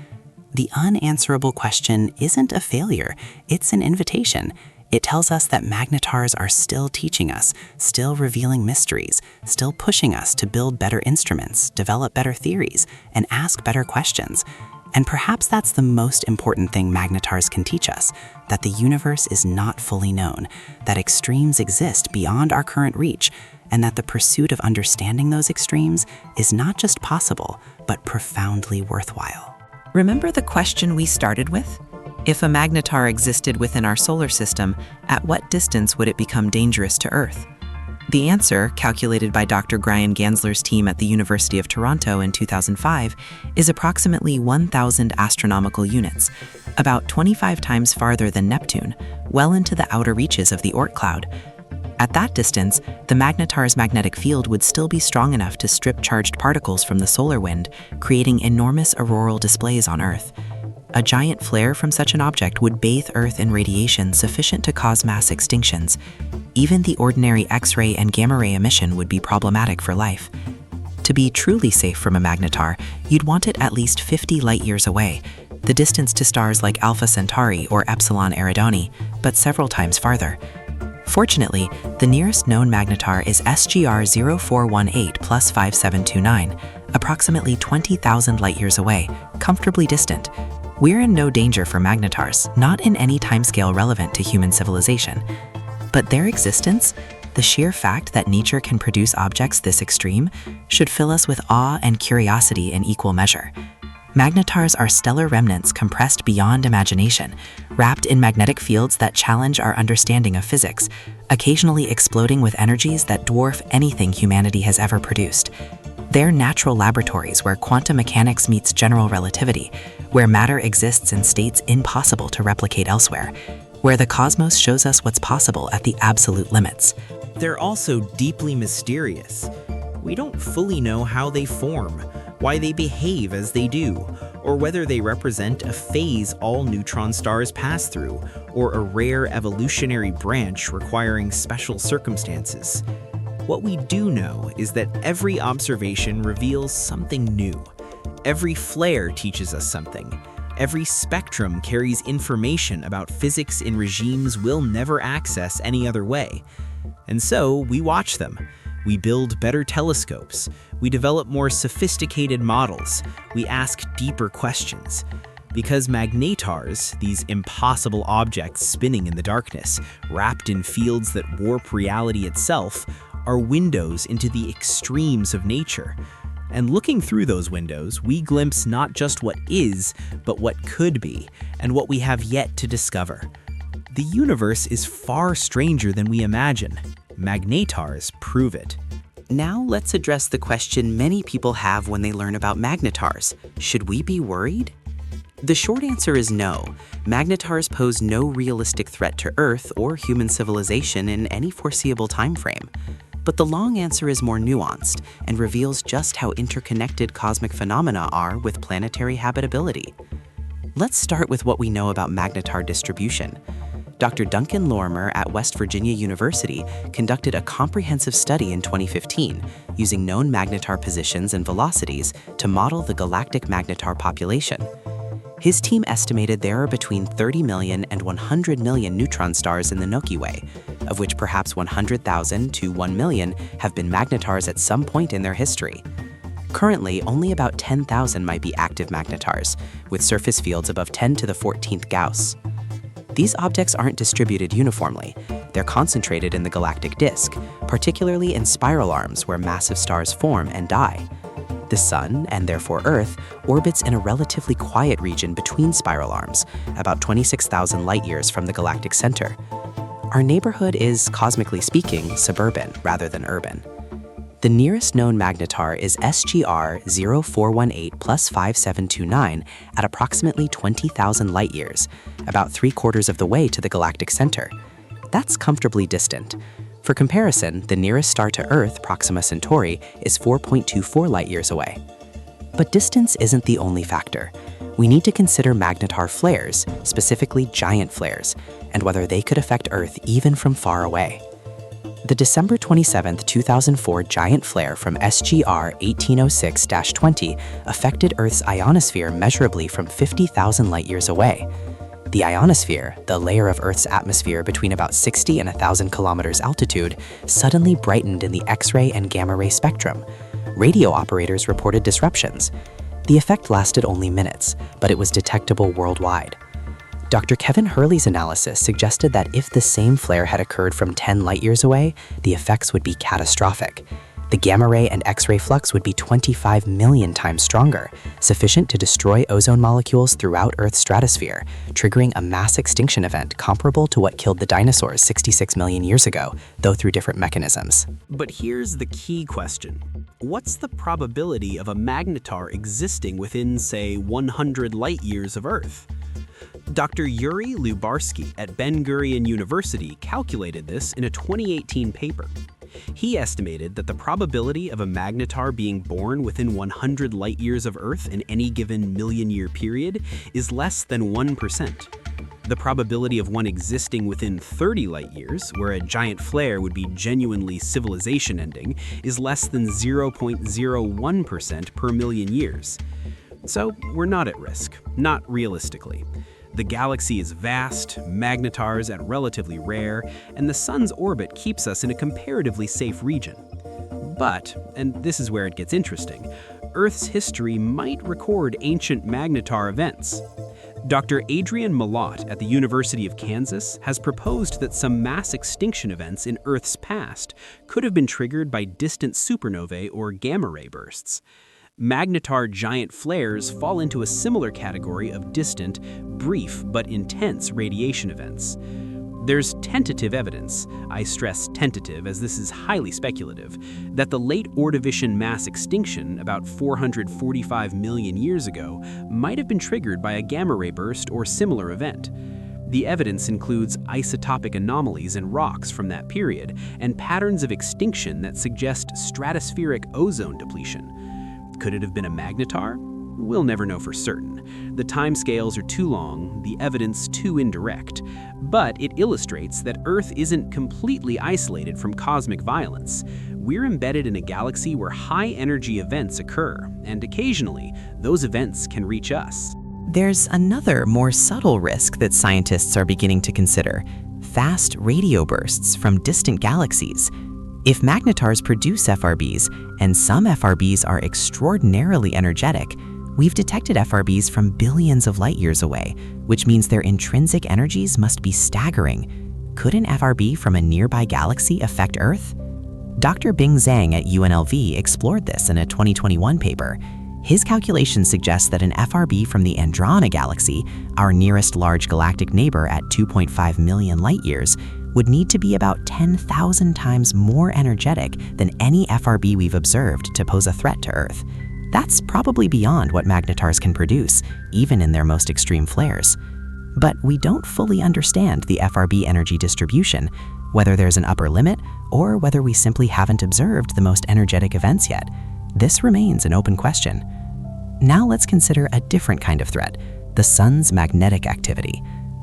the unanswerable question isn't a failure, it's an invitation. It tells us that magnetars are still teaching us, still revealing mysteries, still pushing us to build better instruments, develop better theories, and ask better questions. And perhaps that's the most important thing magnetars can teach us, that the universe is not fully known, that extremes exist beyond our current reach, and that the pursuit of understanding those extremes is not just possible, but profoundly worthwhile. Remember the question we started with? If a magnetar existed within our solar system, at what distance would it become dangerous to Earth? The answer, calculated by Dr. Brian Gansler's team at the University of Toronto in 2005, is approximately 1,000 astronomical units, about 25 times farther than Neptune, well into the outer reaches of the Oort cloud. At that distance, the magnetar's magnetic field would still be strong enough to strip charged particles from the solar wind, creating enormous auroral displays on Earth. A giant flare from such an object would bathe Earth in radiation sufficient to cause mass extinctions. Even the ordinary X-ray and gamma-ray emission would be problematic for life. To be truly safe from a magnetar, you'd want it at least 50 light-years away, the distance to stars like Alpha Centauri or Epsilon Eridani, but several times farther. Fortunately, the nearest known magnetar is SGR 0418 plus 5729, approximately 20,000 light-years away, comfortably distant. We're in no danger for magnetars, not in any timescale relevant to human civilization. But their existence, the sheer fact that nature can produce objects this extreme, should fill us with awe and curiosity in equal measure. Magnetars are stellar remnants compressed beyond imagination, wrapped in magnetic fields that challenge our understanding of physics, occasionally exploding with energies that dwarf anything humanity has ever produced. They're natural laboratories where quantum mechanics meets general relativity, where matter exists in states impossible to replicate elsewhere, where the cosmos shows us what's possible at the absolute limits. They're also deeply mysterious. We don't fully know how they form, why they behave as they do, or whether they represent a phase all neutron stars pass through, or a rare evolutionary branch requiring special circumstances. What we do know is that every observation reveals something new. Every flare teaches us something. Every spectrum carries information about physics in regimes we'll never access any other way. And so we watch them. We build better telescopes. We develop more sophisticated models. We ask deeper questions. Because magnetars, these impossible objects spinning in the darkness, wrapped in fields that warp reality itself, are windows into the extremes of nature. And looking through those windows, we glimpse not just what is, but what could be, and what we have yet to discover. The universe is far stranger than we imagine. Magnetars prove it. Now let's address the question many people have when they learn about magnetars. Should we be worried? The short answer is no. Magnetars pose no realistic threat to Earth or human civilization in any foreseeable time frame. But the long answer is more nuanced and reveals just how interconnected cosmic phenomena are with planetary habitability. Let's start with what we know about magnetar distribution. Dr. Duncan Lorimer at West Virginia University conducted a comprehensive study in 2015 using known magnetar positions and velocities to model the galactic magnetar population. His team estimated there are between 30 million and 100 million neutron stars in the Milky Way, of which perhaps 100,000 to 1 million have been magnetars at some point in their history. Currently, only about 10,000 might be active magnetars, with surface fields above 10 to the 14th Gauss. These objects aren't distributed uniformly. They're concentrated in the galactic disk, particularly in spiral arms where massive stars form and die. The Sun, and therefore Earth, orbits in a relatively quiet region between spiral arms, about 26,000 light-years from the galactic center. Our neighborhood is, cosmically speaking, suburban rather than urban. The nearest known magnetar is SGR 0418 plus 5729 at approximately 20,000 light-years, about 3/4 of the way to the galactic center. That's comfortably distant. For comparison, the nearest star to Earth, Proxima Centauri, is 4.24 light-years away. But distance isn't the only factor. We need to consider magnetar flares, specifically giant flares, and whether they could affect Earth even from far away. The December 27, 2004 giant flare from SGR 1806-20 affected Earth's ionosphere measurably from 50,000 light-years away. The ionosphere, the layer of Earth's atmosphere between about 60 and 1,000 kilometers altitude, suddenly brightened in the X-ray and gamma-ray spectrum. Radio operators reported disruptions. The effect lasted only minutes, but it was detectable worldwide. Dr. Kevin Hurley's analysis suggested that if the same flare had occurred from 10 light-years away, the effects would be catastrophic. The gamma-ray and X-ray flux would be 25 million times stronger, sufficient to destroy ozone molecules throughout Earth's stratosphere, triggering a mass extinction event comparable to what killed the dinosaurs 66 million years ago, though through different mechanisms. But here's the key question. What's the probability of a magnetar existing within, say, 100 light-years of Earth? Dr. Yuri Lubarsky at Ben-Gurion University calculated this in a 2018 paper. He estimated that the probability of a magnetar being born within 100 light-years of Earth in any given million-year period is less than 1%. The probability of one existing within 30 light-years, where a giant flare would be genuinely civilization-ending, is less than 0.01% per million years. So we're not at risk, not realistically. The galaxy is vast, magnetars are relatively rare, and the Sun's orbit keeps us in a comparatively safe region. But, and this is where it gets interesting, Earth's history might record ancient magnetar events. Dr. Adrian Malott at the University of Kansas has proposed that some mass extinction events in Earth's past could have been triggered by distant supernovae or gamma-ray bursts. Magnetar giant flares fall into a similar category of distant, brief but intense radiation events. There's tentative evidence, I stress tentative as this is highly speculative, that the late Ordovician mass extinction about 445 million years ago might have been triggered by a gamma-ray burst or similar event. The evidence includes isotopic anomalies in rocks from that period and patterns of extinction that suggest stratospheric ozone depletion. Could it have been a magnetar? We'll never know for certain. The timescales are too long, the evidence too indirect. But it illustrates that Earth isn't completely isolated from cosmic violence. We're embedded in a galaxy where high-energy events occur, and occasionally, those events can reach us. There's another, more subtle risk that scientists are beginning to consider: fast radio bursts from distant galaxies. If magnetars produce FRBs, and some FRBs are extraordinarily energetic, we've detected FRBs from billions of light-years away, which means their intrinsic energies must be staggering. Could an FRB from a nearby galaxy affect Earth? Dr. Bing Zhang at UNLV explored this in a 2021 paper. His calculations suggest that an FRB from the Andromeda Galaxy, our nearest large galactic neighbor at 2.5 million light-years, would need to be about 10,000 times more energetic than any FRB we've observed to pose a threat to Earth. That's probably beyond what magnetars can produce, even in their most extreme flares. But we don't fully understand the FRB energy distribution, whether there's an upper limit or whether we simply haven't observed the most energetic events yet. This remains an open question. Now let's consider a different kind of threat: the Sun's magnetic activity.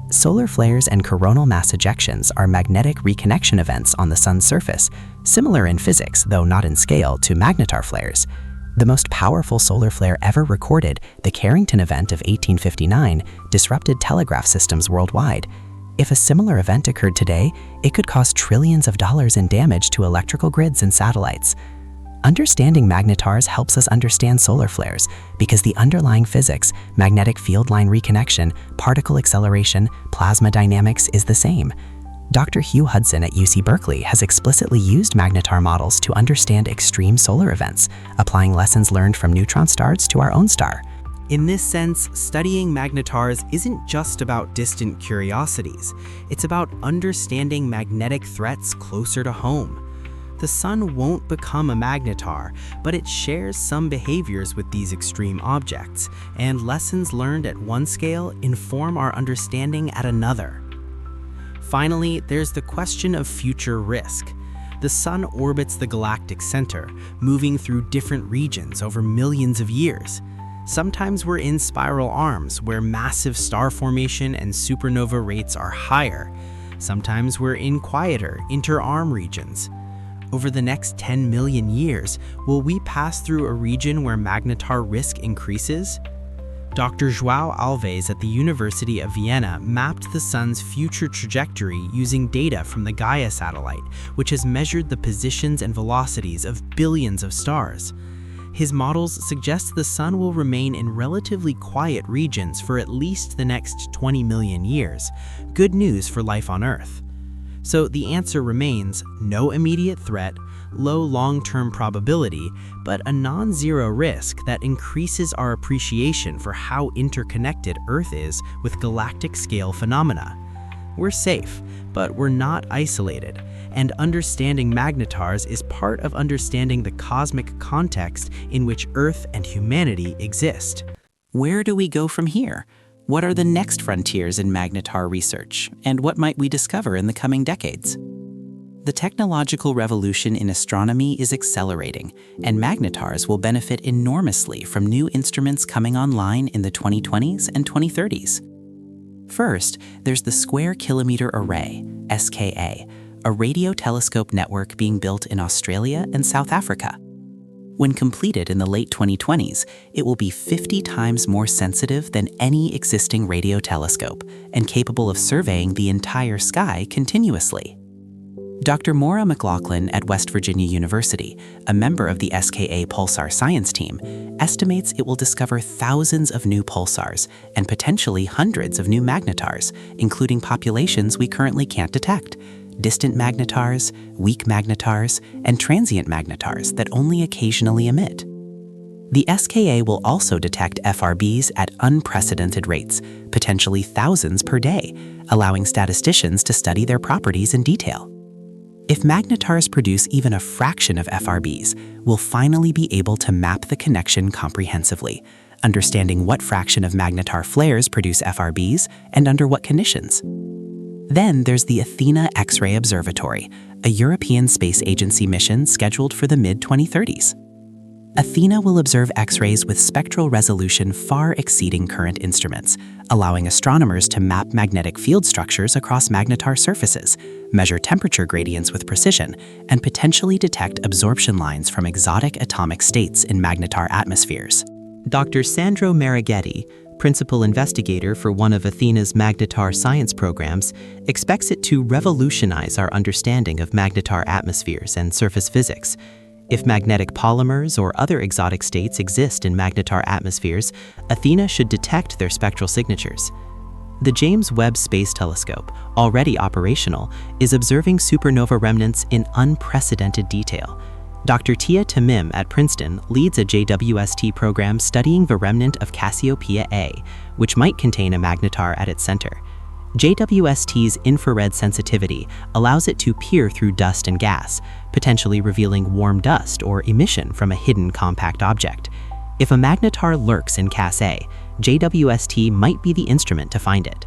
Solar flares and coronal mass ejections are magnetic reconnection events on the sun's surface, similar in physics, though not in scale, to magnetar flares. The most powerful solar flare ever recorded, the Carrington event of 1859, disrupted telegraph systems worldwide. If a similar event occurred today, it could cause trillions of dollars in damage to electrical grids and satellites. Understanding magnetars helps us understand solar flares because the underlying physics, magnetic field line reconnection, particle acceleration, plasma dynamics is the same. Dr. Hugh Hudson at UC Berkeley has explicitly used magnetar models to understand extreme solar events, applying lessons learned from neutron stars to our own star. In this sense, studying magnetars isn't just about distant curiosities. It's about understanding magnetic threats closer to home. The sun won't become a magnetar, but it shares some behaviors with these extreme objects, and lessons learned at one scale inform our understanding at another. Finally, there's the question of future risk. The sun orbits the galactic center, moving through different regions over millions of years. Sometimes we're in spiral arms, where massive star formation and supernova rates are higher. Sometimes we're in quieter, inter-arm regions. Over the next 10 million years, will we pass through a region where magnetar risk increases? Dr. João Alves at the University of Vienna mapped the sun's future trajectory using data from the Gaia satellite, which has measured the positions and velocities of billions of stars. His models suggest the sun will remain in relatively quiet regions for at least the next 20 million years. Good news for life on Earth. So the answer remains no immediate threat, low long-term probability, but a non-zero risk that increases our appreciation for how interconnected Earth is with galactic-scale phenomena. We're safe, but we're not isolated, and understanding magnetars is part of understanding the cosmic context in which Earth and humanity exist. Where do we go from here? What are the next frontiers in magnetar research, and what might we discover in the coming decades? The technological revolution in astronomy is accelerating, and magnetars will benefit enormously from new instruments coming online in the 2020s and 2030s. First, there's the Square Kilometre Array, SKA, a radio telescope network being built in Australia and South Africa. When completed in the late 2020s, it will be 50 times more sensitive than any existing radio telescope and capable of surveying the entire sky continuously. Dr. Maura McLaughlin at West Virginia University, a member of the SKA Pulsar science team, estimates it will discover thousands of new pulsars and potentially hundreds of new magnetars, including populations we currently can't detect. Distant magnetars, weak magnetars, and transient magnetars that only occasionally emit. The SKA will also detect FRBs at unprecedented rates, potentially thousands per day, allowing statisticians to study their properties in detail. If magnetars produce even a fraction of FRBs, we'll finally be able to map the connection comprehensively, understanding what fraction of magnetar flares produce FRBs and under what conditions. Then there's the Athena X-ray Observatory, a European Space Agency mission scheduled for the mid-2030s. Athena will observe X-rays with spectral resolution far exceeding current instruments, allowing astronomers to map magnetic field structures across magnetar surfaces, measure temperature gradients with precision, and potentially detect absorption lines from exotic atomic states in magnetar atmospheres. Dr. Sandro Marighetti, principal investigator for one of Athena's magnetar science programs, expects it to revolutionize our understanding of magnetar atmospheres and surface physics. If magnetic polymers or other exotic states exist in magnetar atmospheres, Athena should detect their spectral signatures. The James Webb Space Telescope, already operational, is observing supernova remnants in unprecedented detail. Dr. Tia Tamim at Princeton leads a JWST program studying the remnant of Cassiopeia A, which might contain a magnetar at its center. JWST's infrared sensitivity allows it to peer through dust and gas, potentially revealing warm dust or emission from a hidden compact object. If a magnetar lurks in Cas A, JWST might be the instrument to find it.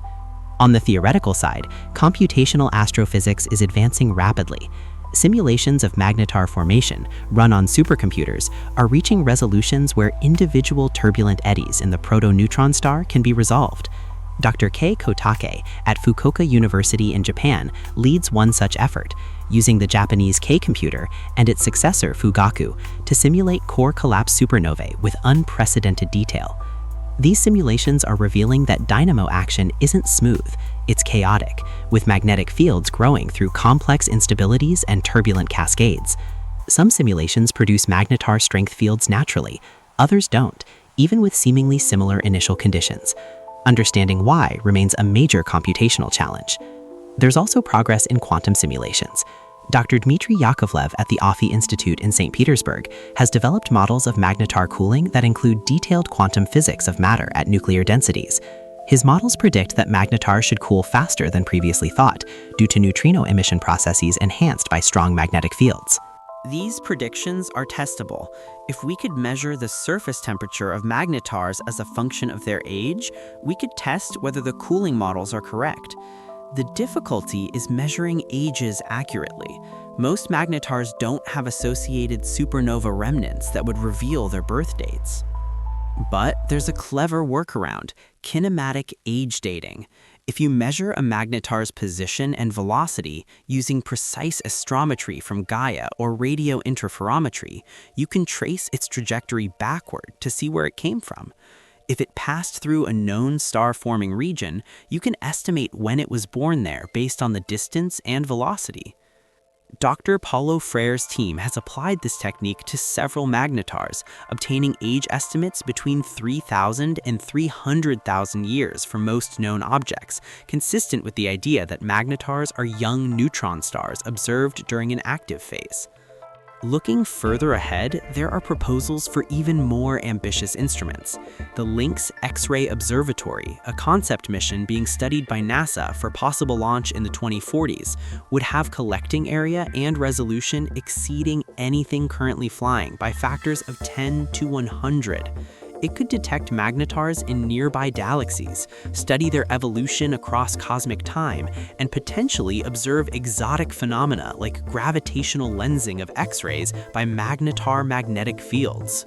On the theoretical side, computational astrophysics is advancing rapidly. Simulations of magnetar formation, run on supercomputers, are reaching resolutions where individual turbulent eddies in the proto-neutron star can be resolved. Dr. Kei Kotake at Fukuoka University in Japan leads one such effort, using the Japanese K computer and its successor Fugaku to simulate core collapse supernovae with unprecedented detail. These simulations are revealing that dynamo action isn't smooth, it's chaotic, with magnetic fields growing through complex instabilities and turbulent cascades. Some simulations produce magnetar strength fields naturally, others don't, even with seemingly similar initial conditions. Understanding why remains a major computational challenge. There's also progress in quantum simulations. Dr. Dmitry Yakovlev at the OFI Institute in St. Petersburg has developed models of magnetar cooling that include detailed quantum physics of matter at nuclear densities. His models predict that magnetars should cool faster than previously thought, due to neutrino emission processes enhanced by strong magnetic fields. These predictions are testable. If we could measure the surface temperature of magnetars as a function of their age, we could test whether the cooling models are correct. The difficulty is measuring ages accurately. Most magnetars don't have associated supernova remnants that would reveal their birth dates. But there's a clever workaround: kinematic age dating. If you measure a magnetar's position and velocity using precise astrometry from Gaia or radio interferometry, you can trace its trajectory backward to see where it came from. If it passed through a known star-forming region, you can estimate when it was born there based on the distance and velocity. Dr. Paulo Freire's team has applied this technique to several magnetars, obtaining age estimates between 3,000 and 300,000 years for most known objects, consistent with the idea that magnetars are young neutron stars observed during an active phase. Looking further ahead, there are proposals for even more ambitious instruments. The Lynx X-ray Observatory, a concept mission being studied by NASA for possible launch in the 2040s, would have collecting area and resolution exceeding anything currently flying by factors of 10 to 100. It could detect magnetars in nearby galaxies, study their evolution across cosmic time, and potentially observe exotic phenomena like gravitational lensing of X-rays by magnetar magnetic fields.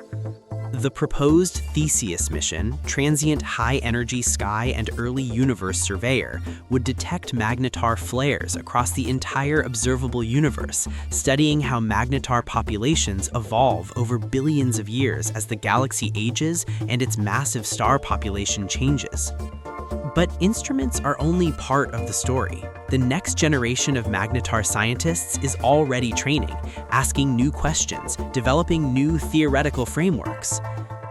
The proposed Theseus mission, Transient High Energy Sky and Early Universe Surveyor, would detect magnetar flares across the entire observable universe, studying how magnetar populations evolve over billions of years as the galaxy ages and its massive star population changes. But instruments are only part of the story. The next generation of magnetar scientists is already training, asking new questions, developing new theoretical frameworks.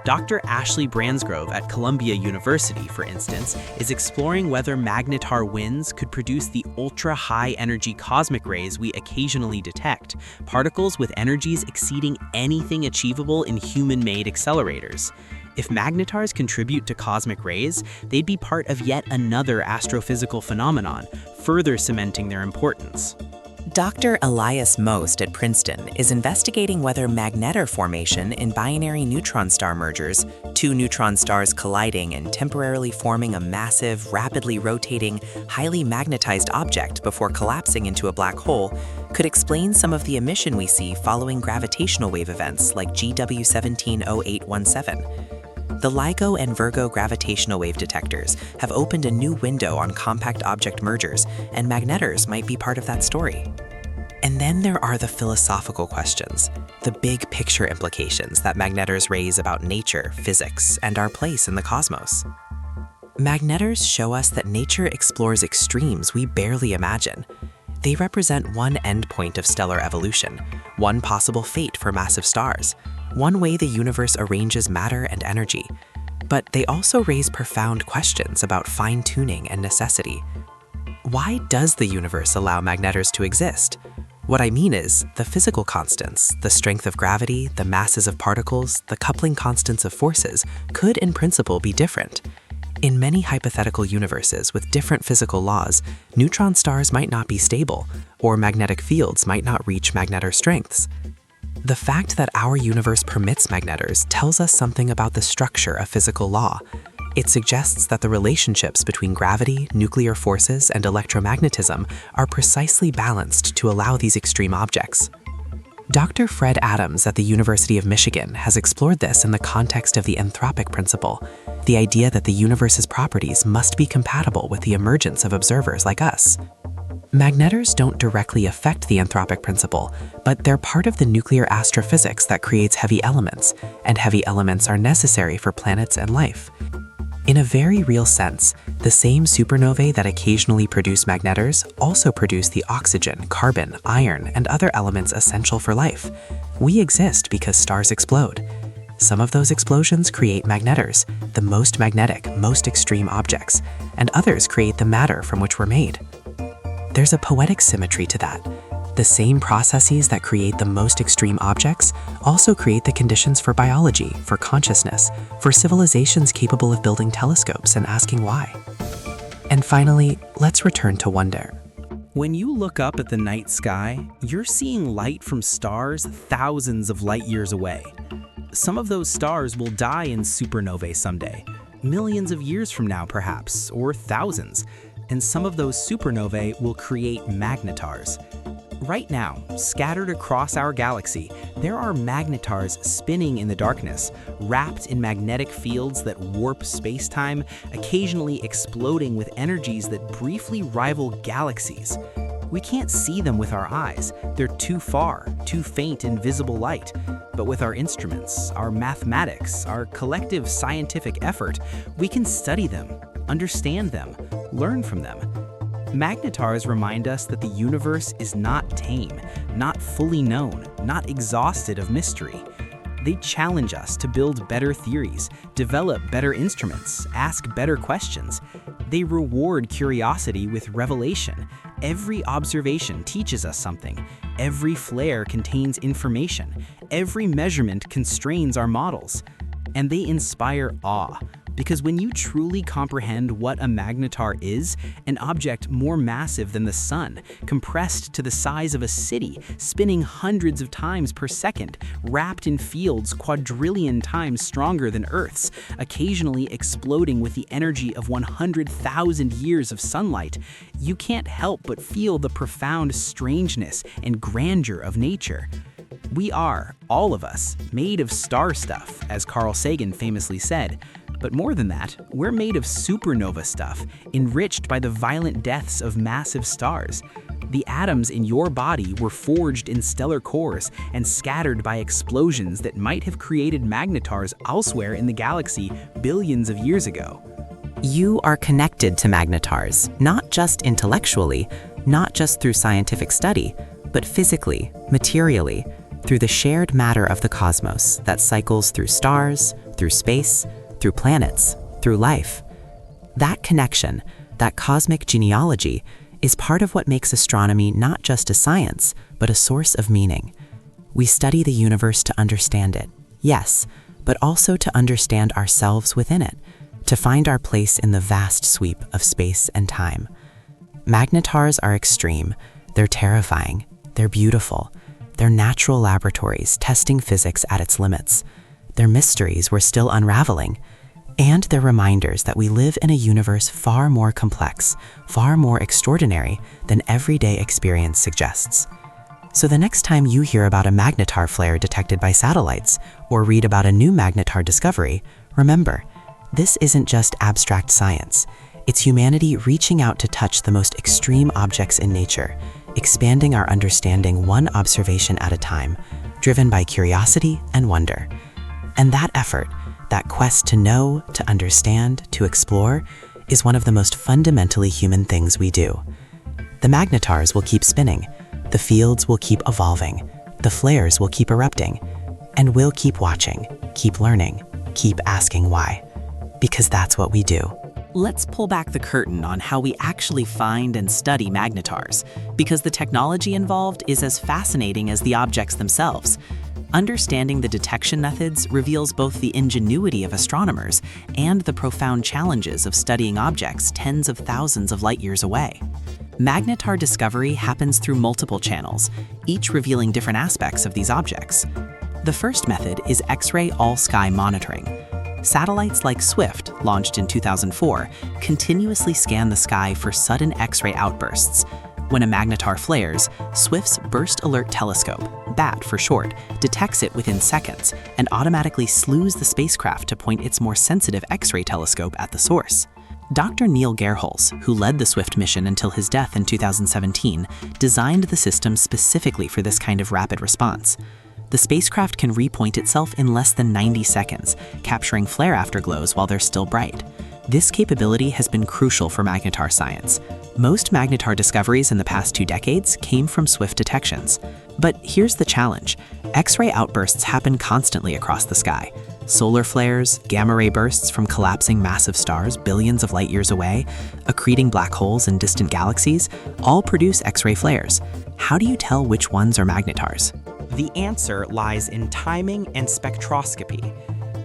Dr. Ashley Bransgrove at Columbia University, for instance, is exploring whether magnetar winds could produce the ultra-high energy cosmic rays we occasionally detect, particles with energies exceeding anything achievable in human-made accelerators. If magnetars contribute to cosmic rays, they'd be part of yet another astrophysical phenomenon, further cementing their importance. Dr. Elias Most at Princeton is investigating whether magnetar formation in binary neutron star mergers, two neutron stars colliding and temporarily forming a massive, rapidly rotating, highly magnetized object before collapsing into a black hole, could explain some of the emission we see following gravitational wave events like GW170817. The LIGO and Virgo gravitational wave detectors have opened a new window on compact object mergers, and magnetars might be part of that story. And then there are the philosophical questions, the big picture implications that magnetars raise about nature, physics, and our place in the cosmos. Magnetars show us that nature explores extremes we barely imagine. They represent one endpoint of stellar evolution, one possible fate for massive stars, one way the universe arranges matter and energy. But they also raise profound questions about fine-tuning and necessity. Why does the universe allow magnetars to exist? What I mean is, the physical constants, the strength of gravity, the masses of particles, the coupling constants of forces, could in principle be different. In many hypothetical universes with different physical laws, neutron stars might not be stable, or magnetic fields might not reach magnetar strengths. The fact that our universe permits magnetars tells us something about the structure of physical law. It suggests that the relationships between gravity, nuclear forces, and electromagnetism are precisely balanced to allow these extreme objects. Dr. Fred Adams at the University of Michigan has explored this in the context of the anthropic principle. the idea that the universe's properties must be compatible with the emergence of observers like us. Magnetars don't directly affect the anthropic principle, but they're part of the nuclear astrophysics that creates heavy elements, and heavy elements are necessary for planets and life. In a very real sense, the same supernovae that occasionally produce magnetars also produce the oxygen, carbon, iron, and other elements essential for life. We exist because stars explode. Some of those explosions create magnetars, the most magnetic, most extreme objects, and others create the matter from which we're made. There's a poetic symmetry to that. The same processes that create the most extreme objects also create the conditions for biology, for consciousness, for civilizations capable of building telescopes and asking why. And finally, let's return to wonder. When you look up at the night sky, you're seeing light from stars thousands of light years away. Some of those stars will die in supernovae someday, millions of years from now perhaps, or thousands. And some of those supernovae will create magnetars. Right now, scattered across our galaxy, there are magnetars spinning in the darkness, wrapped in magnetic fields that warp space-time, occasionally exploding with energies that briefly rival galaxies. We can't see them with our eyes. They're too far, too faint in visible light. But with our instruments, our mathematics, our collective scientific effort, we can study them, understand them, learn from them. Magnetars remind us that the universe is not tame, not fully known, not exhausted of mystery. They challenge us to build better theories, develop better instruments, ask better questions. They reward curiosity with revelation. Every observation teaches us something. Every flare contains information. Every measurement constrains our models. And they inspire awe. Because when you truly comprehend what a magnetar is, an object more massive than the sun, compressed to the size of a city, spinning hundreds of times per second, wrapped in fields quadrillion times stronger than Earth's, occasionally exploding with the energy of 100,000 years of sunlight, you can't help but feel the profound strangeness and grandeur of nature. We are, all of us, made of star stuff, as Carl Sagan famously said. But more than that, we're made of supernova stuff, enriched by the violent deaths of massive stars. The atoms in your body were forged in stellar cores and scattered by explosions that might have created magnetars elsewhere in the galaxy billions of years ago. You are connected to magnetars, not just intellectually, not just through scientific study, but physically, materially, through the shared matter of the cosmos that cycles through stars, through space, through planets, through life. That connection, that cosmic genealogy, is part of what makes astronomy not just a science, but a source of meaning. We study the universe to understand it, yes, but also to understand ourselves within it, to find our place in the vast sweep of space and time. Magnetars are extreme, they're terrifying, they're beautiful, they're natural laboratories testing physics at its limits. They're mysteries we're still unraveling, and they're reminders that we live in a universe far more complex, far more extraordinary than everyday experience suggests. So the next time you hear about a magnetar flare detected by satellites, or read about a new magnetar discovery, remember, this isn't just abstract science. It's humanity reaching out to touch the most extreme objects in nature, expanding our understanding one observation at a time, driven by curiosity and wonder. And that effort, that quest to know, to understand, to explore, is one of the most fundamentally human things we do. The magnetars will keep spinning, the fields will keep evolving, the flares will keep erupting, and we'll keep watching, keep learning, keep asking why. Because that's what we do. Let's pull back the curtain on how we actually find and study magnetars, because the technology involved is as fascinating as the objects themselves. Understanding the detection methods reveals both the ingenuity of astronomers and the profound challenges of studying objects tens of thousands of light years away. Magnetar discovery happens through multiple channels, each revealing different aspects of these objects. The first method is X-ray all-sky monitoring. Satellites like Swift, launched in 2004, continuously scan the sky for sudden X-ray outbursts. When a magnetar flares, Swift's Burst Alert telescope, BAT for short, detects it within seconds and automatically slews the spacecraft to point its more sensitive X-ray telescope at the source. Dr. Neil Gehrholz, who led the Swift mission until his death in 2017, designed the system specifically for this kind of rapid response. The spacecraft can repoint itself in less than 90 seconds, capturing flare afterglows while they're still bright. This capability has been crucial for magnetar science. Most magnetar discoveries in the past 2 decades came from Swift detections. But here's the challenge. X-ray outbursts happen constantly across the sky. Solar flares, gamma-ray bursts from collapsing massive stars billions of light years away, accreting black holes in distant galaxies, all produce X-ray flares. How do you tell which ones are magnetars? The answer lies in timing and spectroscopy.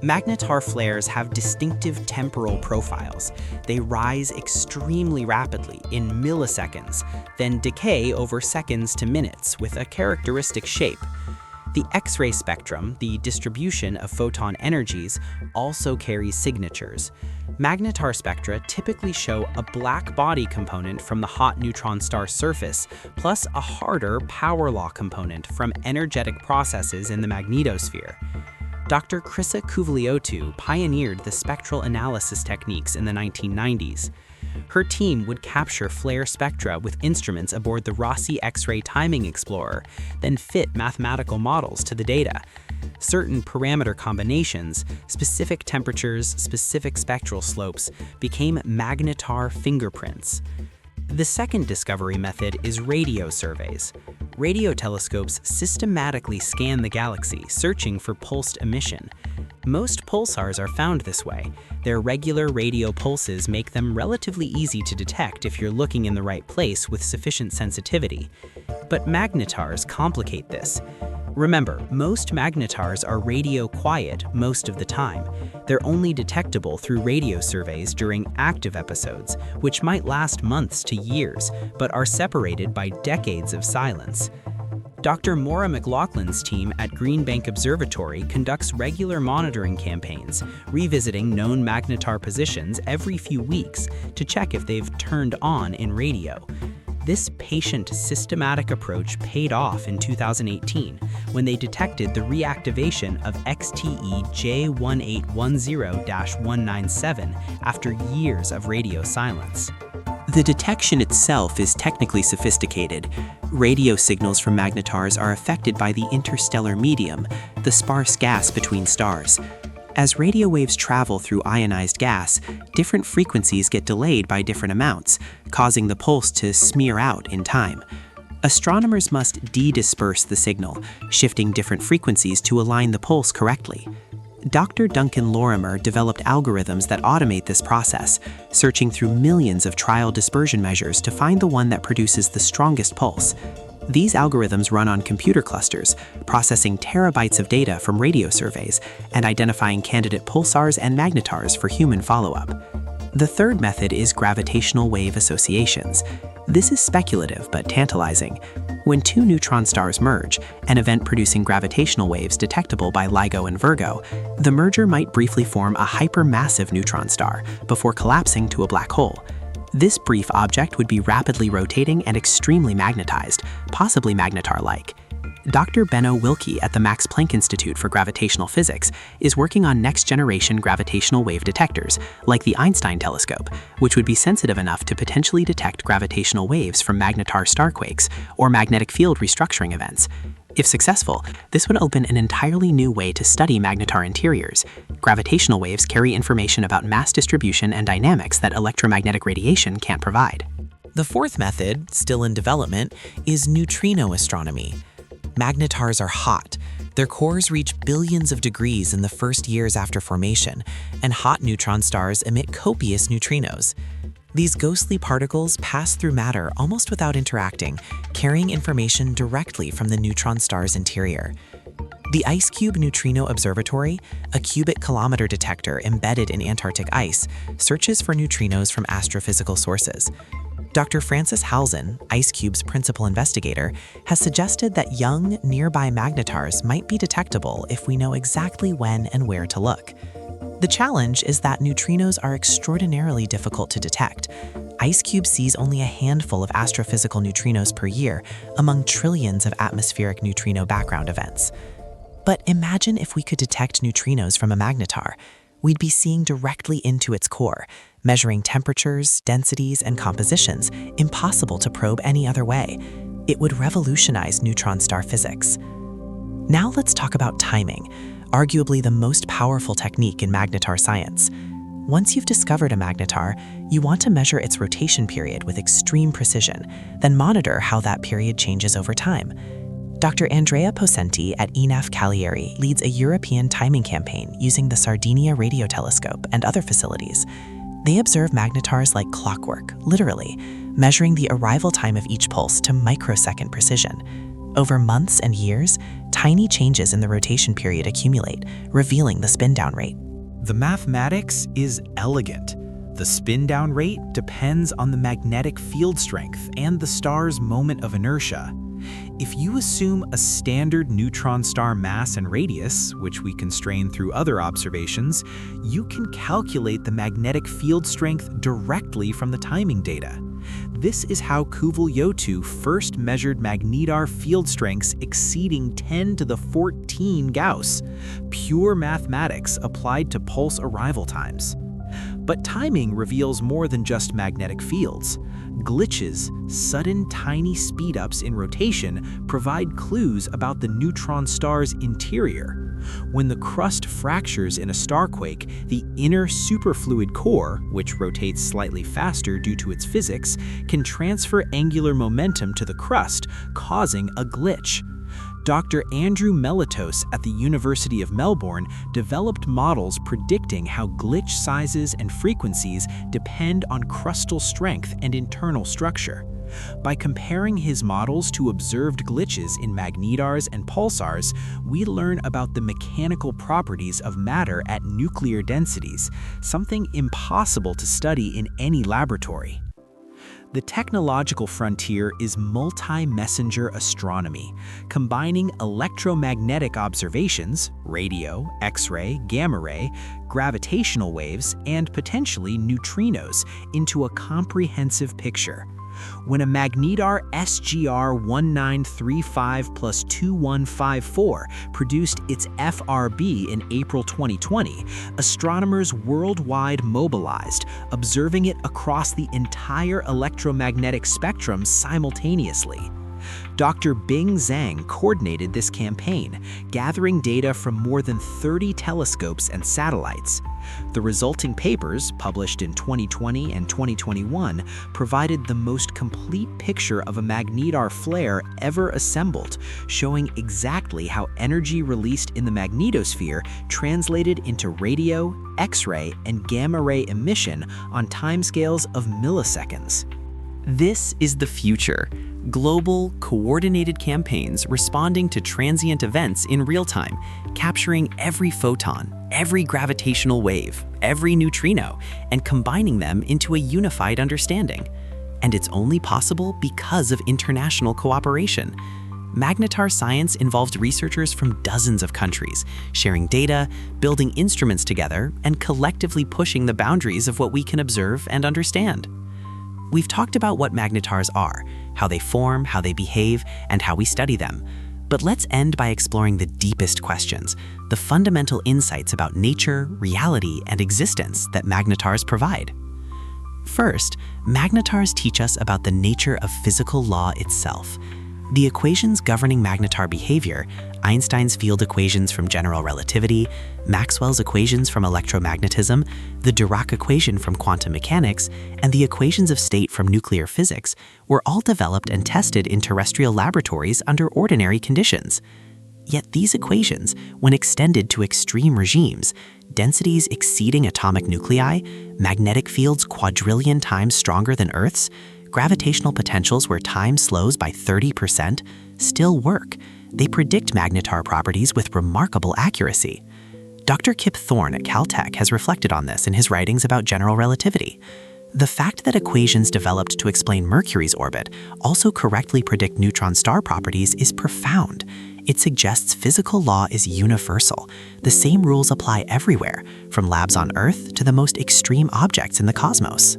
Magnetar flares have distinctive temporal profiles. They rise extremely rapidly in milliseconds, then decay over seconds to minutes with a characteristic shape. The X-ray spectrum, the distribution of photon energies, also carries signatures. Magnetar spectra typically show a black body component from the hot neutron star surface, plus a harder power law component from energetic processes in the magnetosphere. Dr. Krissa Kuvliotu pioneered the spectral analysis techniques in the 1990s. Her team would capture flare spectra with instruments aboard the Rossi X-ray Timing Explorer, then fit mathematical models to the data. Certain parameter combinations, specific temperatures, specific spectral slopes, became magnetar fingerprints. The second discovery method is radio surveys. Radio telescopes systematically scan the galaxy, searching for pulsed emission. Most pulsars are found this way. Their regular radio pulses make them relatively easy to detect if you're looking in the right place with sufficient sensitivity. But magnetars complicate this. Remember, most magnetars are radio quiet most of the time. They're only detectable through radio surveys during active episodes, which might last months to years, but are separated by decades of silence. Dr. Maura McLaughlin's team at Green Bank Observatory conducts regular monitoring campaigns, revisiting known magnetar positions every few weeks to check if they've turned on in radio. This patient, systematic approach paid off in 2018 when they detected the reactivation of XTE J1810-197 after years of radio silence. The detection itself is technically sophisticated. Radio signals from magnetars are affected by the interstellar medium, the sparse gas between stars. As radio waves travel through ionized gas, different frequencies get delayed by different amounts, causing the pulse to smear out in time. Astronomers must de-disperse the signal, shifting different frequencies to align the pulse correctly. Dr. Duncan Lorimer developed algorithms that automate this process, searching through millions of trial dispersion measures to find the one that produces the strongest pulse. These algorithms run on computer clusters, processing terabytes of data from radio surveys and identifying candidate pulsars and magnetars for human follow-up. The third method is gravitational wave associations. This is speculative but tantalizing. When 2 neutron stars merge, an event producing gravitational waves detectable by LIGO and Virgo, the merger might briefly form a hypermassive neutron star before collapsing to a black hole. This brief object would be rapidly rotating and extremely magnetized, possibly magnetar-like. Dr. Benno Wilke at the Max Planck Institute for Gravitational Physics is working on next-generation gravitational wave detectors, like the Einstein telescope, which would be sensitive enough to potentially detect gravitational waves from magnetar starquakes or magnetic field restructuring events. If successful, this would open an entirely new way to study magnetar interiors. Gravitational waves carry information about mass distribution and dynamics that electromagnetic radiation can't provide. The fourth method, still in development, is neutrino astronomy. Magnetars are hot. Their cores reach billions of degrees in the first years after formation, and hot neutron stars emit copious neutrinos. These ghostly particles pass through matter almost without interacting, carrying information directly from the neutron star's interior. The IceCube Neutrino Observatory, a cubic kilometer detector embedded in Antarctic ice, searches for neutrinos from astrophysical sources. Dr. Francis Halzen, IceCube's principal investigator, has suggested that young, nearby magnetars might be detectable if we know exactly when and where to look. The challenge is that neutrinos are extraordinarily difficult to detect. IceCube sees only a handful of astrophysical neutrinos per year among trillions of atmospheric neutrino background events. But imagine if we could detect neutrinos from a magnetar. We'd be seeing directly into its core, measuring temperatures, densities, and compositions impossible to probe any other way. It would revolutionize neutron star physics. Now let's talk about timing, arguably the most powerful technique in magnetar science. Once you've discovered a magnetar, you want to measure its rotation period with extreme precision, then monitor how that period changes over time. Dr. Andrea Pocenti at ENAF Cagliari leads a European timing campaign using the Sardinia radio telescope and other facilities. They observe magnetars like clockwork, literally, measuring the arrival time of each pulse to microsecond precision. Over months and years, tiny changes in the rotation period accumulate, revealing the spin-down rate. The mathematics is elegant. The spin-down rate depends on the magnetic field strength and the star's moment of inertia. If you assume a standard neutron star mass and radius, which we constrain through other observations, you can calculate the magnetic field strength directly from the timing data. This is how Kuval-Yotu first measured magnetar field strengths exceeding 10 to the 14 Gauss, pure mathematics applied to pulse arrival times. But timing reveals more than just magnetic fields. Glitches, sudden tiny speedups in rotation, provide clues about the neutron star's interior. When the crust fractures in a starquake, the inner superfluid core, which rotates slightly faster due to its physics, can transfer angular momentum to the crust, causing a glitch. Dr. Andrew Melitos at the University of Melbourne developed models predicting how glitch sizes and frequencies depend on crustal strength and internal structure. By comparing his models to observed glitches in magnetars and pulsars, we learn about the mechanical properties of matter at nuclear densities, something impossible to study in any laboratory. The technological frontier is multi-messenger astronomy, combining electromagnetic observations, radio, X-ray, gamma ray, gravitational waves, and potentially neutrinos into a comprehensive picture. When a magnetar SGR 1935 plus 2154 produced its FRB in April 2020, astronomers worldwide mobilized, observing it across the entire electromagnetic spectrum simultaneously. Dr. Bing Zhang coordinated this campaign, gathering data from more than 30 telescopes and satellites. The resulting papers, published in 2020 and 2021, provided the most complete picture of a magnetar flare ever assembled, showing exactly how energy released in the magnetosphere translated into radio, X-ray, and gamma ray emission on timescales of milliseconds. This is the future. Global, coordinated campaigns responding to transient events in real time, capturing every photon, every gravitational wave, every neutrino, and combining them into a unified understanding. And it's only possible because of international cooperation. Magnetar science involved researchers from dozens of countries, sharing data, building instruments together, and collectively pushing the boundaries of what we can observe and understand. We've talked about what magnetars are, how they form, how they behave, and how we study them. But let's end by exploring the deepest questions, the fundamental insights about nature, reality, and existence that magnetars provide. First, magnetars teach us about the nature of physical law itself. The equations governing magnetar behavior, Einstein's field equations from general relativity, Maxwell's equations from electromagnetism, the Dirac equation from quantum mechanics, and the equations of state from nuclear physics, were all developed and tested in terrestrial laboratories under ordinary conditions. Yet these equations, when extended to extreme regimes, densities exceeding atomic nuclei, magnetic fields quadrillion times stronger than Earth's, gravitational potentials where time slows by 30%, still work. They predict magnetar properties with remarkable accuracy. Dr. Kip Thorne at Caltech has reflected on this in his writings about general relativity. The fact that equations developed to explain Mercury's orbit also correctly predict neutron star properties is profound. It suggests physical law is universal. The same rules apply everywhere, from labs on Earth to the most extreme objects in the cosmos.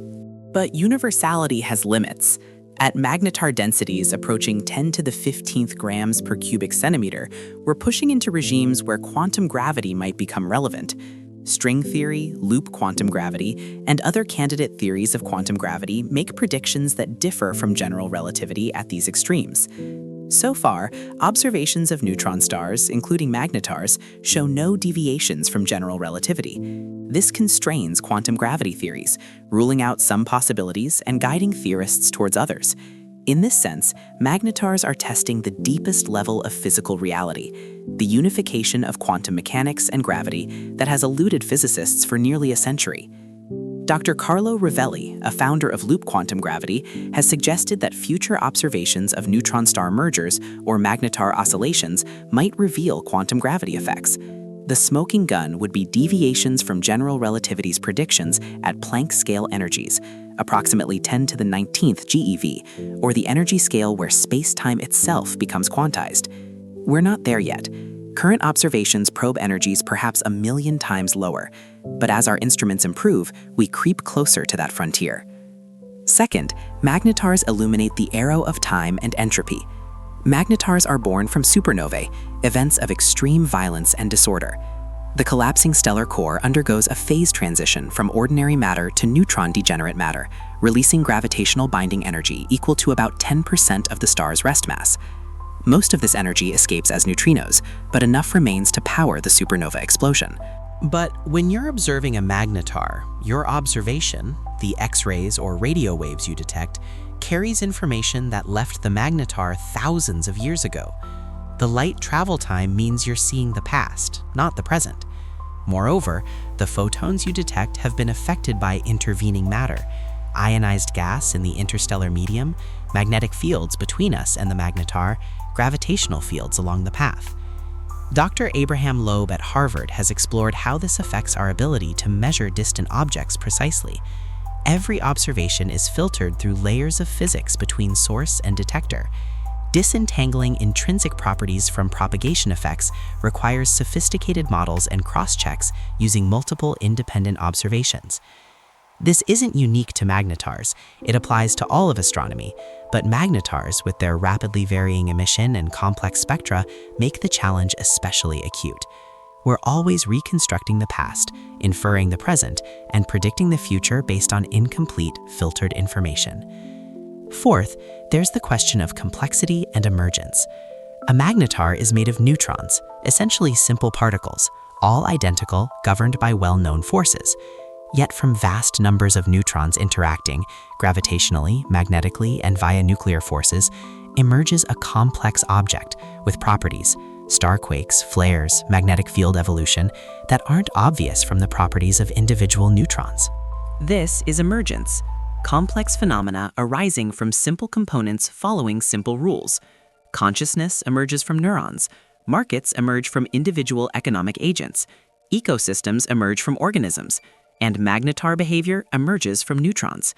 But universality has limits. At magnetar densities approaching 10 to the 15th grams per cubic centimeter, we're pushing into regimes where quantum gravity might become relevant. String theory, loop quantum gravity, and other candidate theories of quantum gravity make predictions that differ from general relativity at these extremes. So far, observations of neutron stars, including magnetars, show no deviations from general relativity. This constrains quantum gravity theories, ruling out some possibilities and guiding theorists towards others. In this sense, magnetars are testing the deepest level of physical reality, the unification of quantum mechanics and gravity that has eluded physicists for nearly a century. Dr. Carlo Rovelli, a founder of loop quantum gravity, has suggested that future observations of neutron star mergers or magnetar oscillations might reveal quantum gravity effects. The smoking gun would be deviations from general relativity's predictions at Planck scale energies, approximately 10 to the 19th GeV, or the energy scale where space-time itself becomes quantized. We're not there yet. Current observations probe energies perhaps 1,000,000 times lower, but as our instruments improve, we creep closer to that frontier. Second, magnetars illuminate the arrow of time and entropy. Magnetars are born from supernovae, events of extreme violence and disorder. The collapsing stellar core undergoes a phase transition from ordinary matter to neutron-degenerate matter, releasing gravitational binding energy equal to about 10% of the star's rest mass. Most of this energy escapes as neutrinos, but enough remains to power the supernova explosion. But when you're observing a magnetar, your observation, the X-rays or radio waves you detect, carries information that left the magnetar thousands of years ago. The light travel time means you're seeing the past, not the present. Moreover, the photons you detect have been affected by intervening matter, ionized gas in the interstellar medium, magnetic fields between us and the magnetar, gravitational fields along the path. Dr. Abraham Loeb at Harvard has explored how this affects our ability to measure distant objects precisely. Every observation is filtered through layers of physics between source and detector. Disentangling intrinsic properties from propagation effects requires sophisticated models and cross-checks using multiple independent observations. This isn't unique to magnetars. It applies to all of astronomy, but magnetars, with their rapidly varying emission and complex spectra, make the challenge especially acute. We're always reconstructing the past, inferring the present, and predicting the future based on incomplete, filtered information. Fourth, there's the question of complexity and emergence. A magnetar is made of neutrons, essentially simple particles, all identical, governed by well-known forces. Yet from vast numbers of neutrons interacting, gravitationally, magnetically, and via nuclear forces, emerges a complex object with properties, starquakes, flares, magnetic field evolution, that aren't obvious from the properties of individual neutrons. This is emergence, complex phenomena arising from simple components following simple rules. Consciousness emerges from neurons, markets emerge from individual economic agents, ecosystems emerge from organisms, and magnetar behavior emerges from neutrons.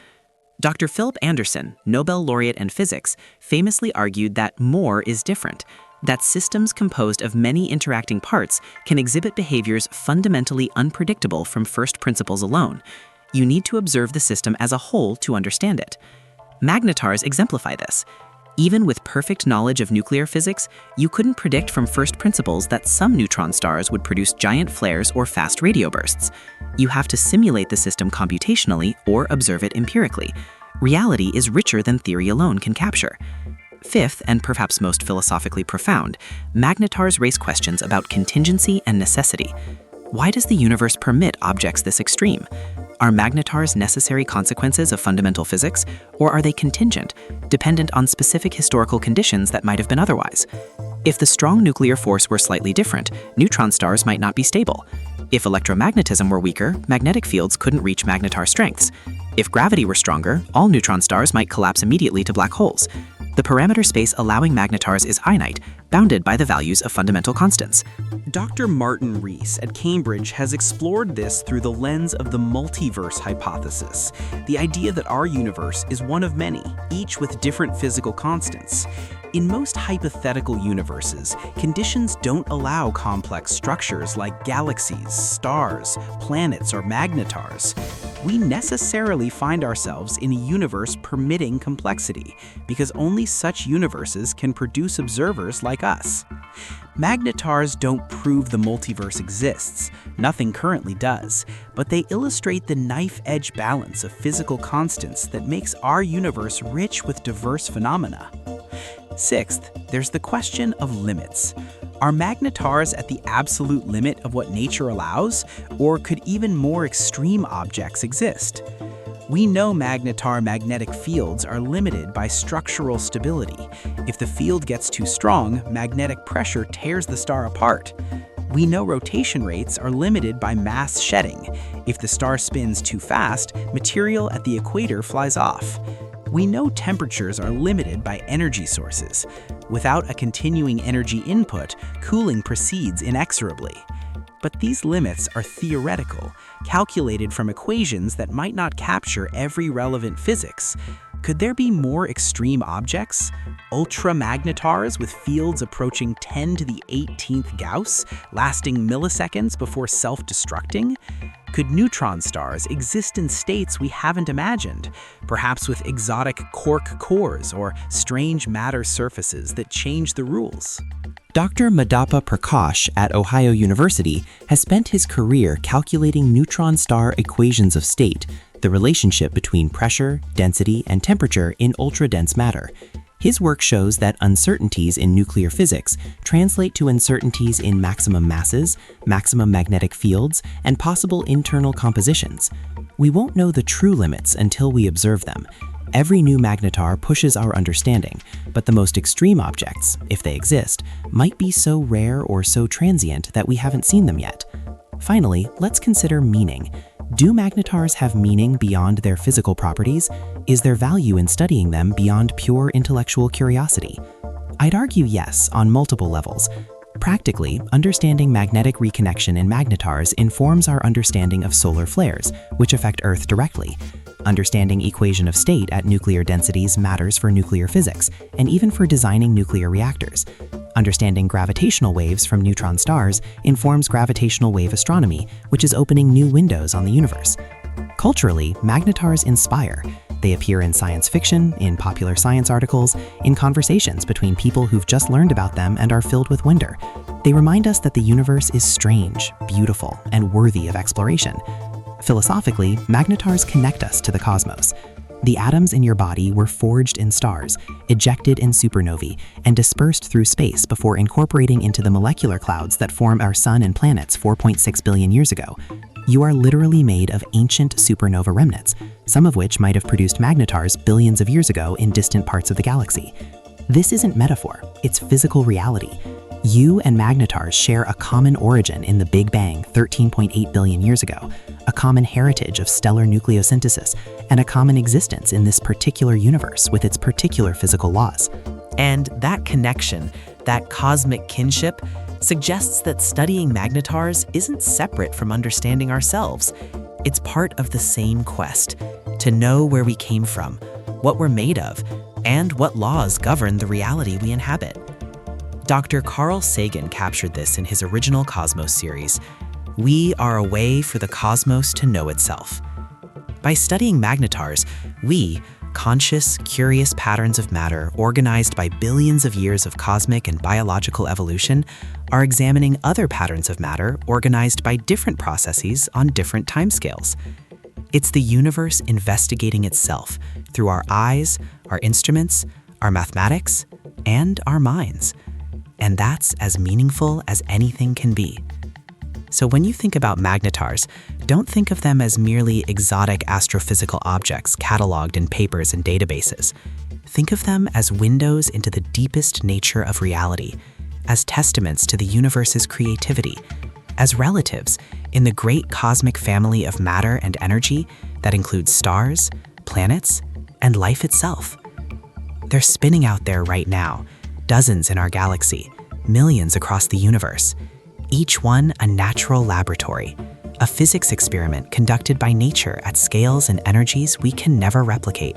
Dr. Philip Anderson, Nobel laureate in physics, famously argued that more is different, that systems composed of many interacting parts can exhibit behaviors fundamentally unpredictable from first principles alone. You need to observe the system as a whole to understand it. Magnetars exemplify this. Even with perfect knowledge of nuclear physics, you couldn't predict from first principles that some neutron stars would produce giant flares or fast radio bursts. You have to simulate the system computationally or observe it empirically. Reality is richer than theory alone can capture. Fifth, and perhaps most philosophically profound, magnetars raise questions about contingency and necessity. Why does the universe permit objects this extreme? Are magnetars necessary consequences of fundamental physics, or are they contingent, dependent on specific historical conditions that might have been otherwise? If the strong nuclear force were slightly different, neutron stars might not be stable. If electromagnetism were weaker, magnetic fields couldn't reach magnetar strengths. If gravity were stronger, all neutron stars might collapse immediately to black holes. The parameter space allowing magnetars is finite, bounded by the values of fundamental constants. Dr. Martin Rees at Cambridge has explored this through the lens of the multiverse hypothesis, the idea that our universe is one of many, each with different physical constants. In most hypothetical universes, conditions don't allow complex structures like galaxies, stars, planets, or magnetars. We necessarily find ourselves in a universe permitting complexity, because only such universes can produce observers like us. Magnetars don't prove the multiverse exists, nothing currently does, but they illustrate the knife-edge balance of physical constants that makes our universe rich with diverse phenomena. Sixth, there's the question of limits. Are magnetars at the absolute limit of what nature allows, or could even more extreme objects exist? We know magnetar magnetic fields are limited by structural stability. If the field gets too strong, magnetic pressure tears the star apart. We know rotation rates are limited by mass shedding. If the star spins too fast, material at the equator flies off. We know temperatures are limited by energy sources. Without a continuing energy input, cooling proceeds inexorably. But these limits are theoretical, calculated from equations that might not capture every relevant physics. Could there be more extreme objects? Ultramagnetars with fields approaching 10 to the 18th Gauss, lasting milliseconds before self-destructing? Could neutron stars exist in states we haven't imagined, perhaps with exotic quark cores or strange matter surfaces that change the rules? Dr. Madhapa Prakash at Ohio University has spent his career calculating neutron star equations of state, the relationship between pressure, density, and temperature in ultra-dense matter. His work shows that uncertainties in nuclear physics translate to uncertainties in maximum masses, maximum magnetic fields, and possible internal compositions. We won't know the true limits until we observe them. Every new magnetar pushes our understanding, but the most extreme objects, if they exist, might be so rare or so transient that we haven't seen them yet. Finally, let's consider meaning. Do magnetars have meaning beyond their physical properties? Is there value in studying them beyond pure intellectual curiosity? I'd argue yes, on multiple levels. Practically, understanding magnetic reconnection in magnetars informs our understanding of solar flares, which affect Earth directly. Understanding equation of state at nuclear densities matters for nuclear physics, and even for designing nuclear reactors. Understanding gravitational waves from neutron stars informs gravitational wave astronomy, which is opening new windows on the universe. Culturally, magnetars inspire. They appear in science fiction, in popular science articles, in conversations between people who've just learned about them and are filled with wonder. They remind us that the universe is strange, beautiful, and worthy of exploration. Philosophically, magnetars connect us to the cosmos. The atoms in your body were forged in stars, ejected in supernovae, and dispersed through space before incorporating into the molecular clouds that form our sun and planets 4.6 billion years ago. You are literally made of ancient supernova remnants, some of which might have produced magnetars billions of years ago in distant parts of the galaxy. This isn't metaphor, it's physical reality. You and magnetars share a common origin in the Big Bang 13.8 billion years ago, a common heritage of stellar nucleosynthesis, and a common existence in this particular universe with its particular physical laws. And that connection, that cosmic kinship, suggests that studying magnetars isn't separate from understanding ourselves. It's part of the same quest, to know where we came from, what we're made of, and what laws govern the reality we inhabit. Dr. Carl Sagan captured this in his original Cosmos series. We are a way for the cosmos to know itself. By studying magnetars, we, conscious, curious patterns of matter organized by billions of years of cosmic and biological evolution, are examining other patterns of matter organized by different processes on different timescales. It's the universe investigating itself through our eyes, our instruments, our mathematics, and our minds. And that's as meaningful as anything can be. So when you think about magnetars, don't think of them as merely exotic astrophysical objects cataloged in papers and databases. Think of them as windows into the deepest nature of reality, as testaments to the universe's creativity, as relatives in the great cosmic family of matter and energy that includes stars, planets, and life itself. They're spinning out there right now, dozens in our galaxy, millions across the universe, each one a natural laboratory, a physics experiment conducted by nature at scales and energies we can never replicate.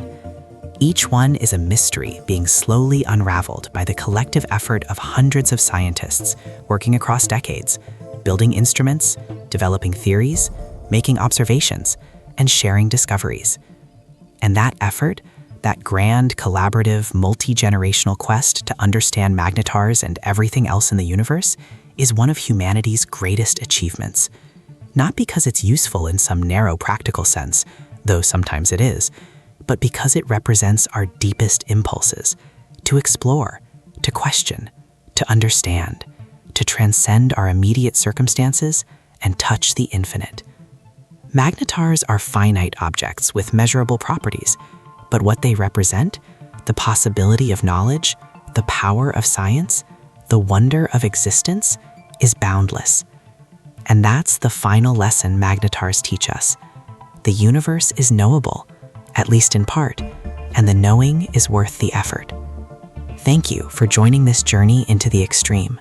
Each one is a mystery being slowly unraveled by the collective effort of hundreds of scientists working across decades, building instruments, developing theories, making observations, and sharing discoveries. And that effort, that grand, collaborative, multi-generational quest to understand magnetars and everything else in the universe, is one of humanity's greatest achievements. Not because it's useful in some narrow practical sense, though sometimes it is, but because it represents our deepest impulses to explore, to question, to understand, to transcend our immediate circumstances and touch the infinite. Magnetars are finite objects with measurable properties, but what they represent, the possibility of knowledge, the power of science, the wonder of existence, is boundless. And that's the final lesson magnetars teach us. The universe is knowable, at least in part, and the knowing is worth the effort. Thank you for joining this journey into the extreme.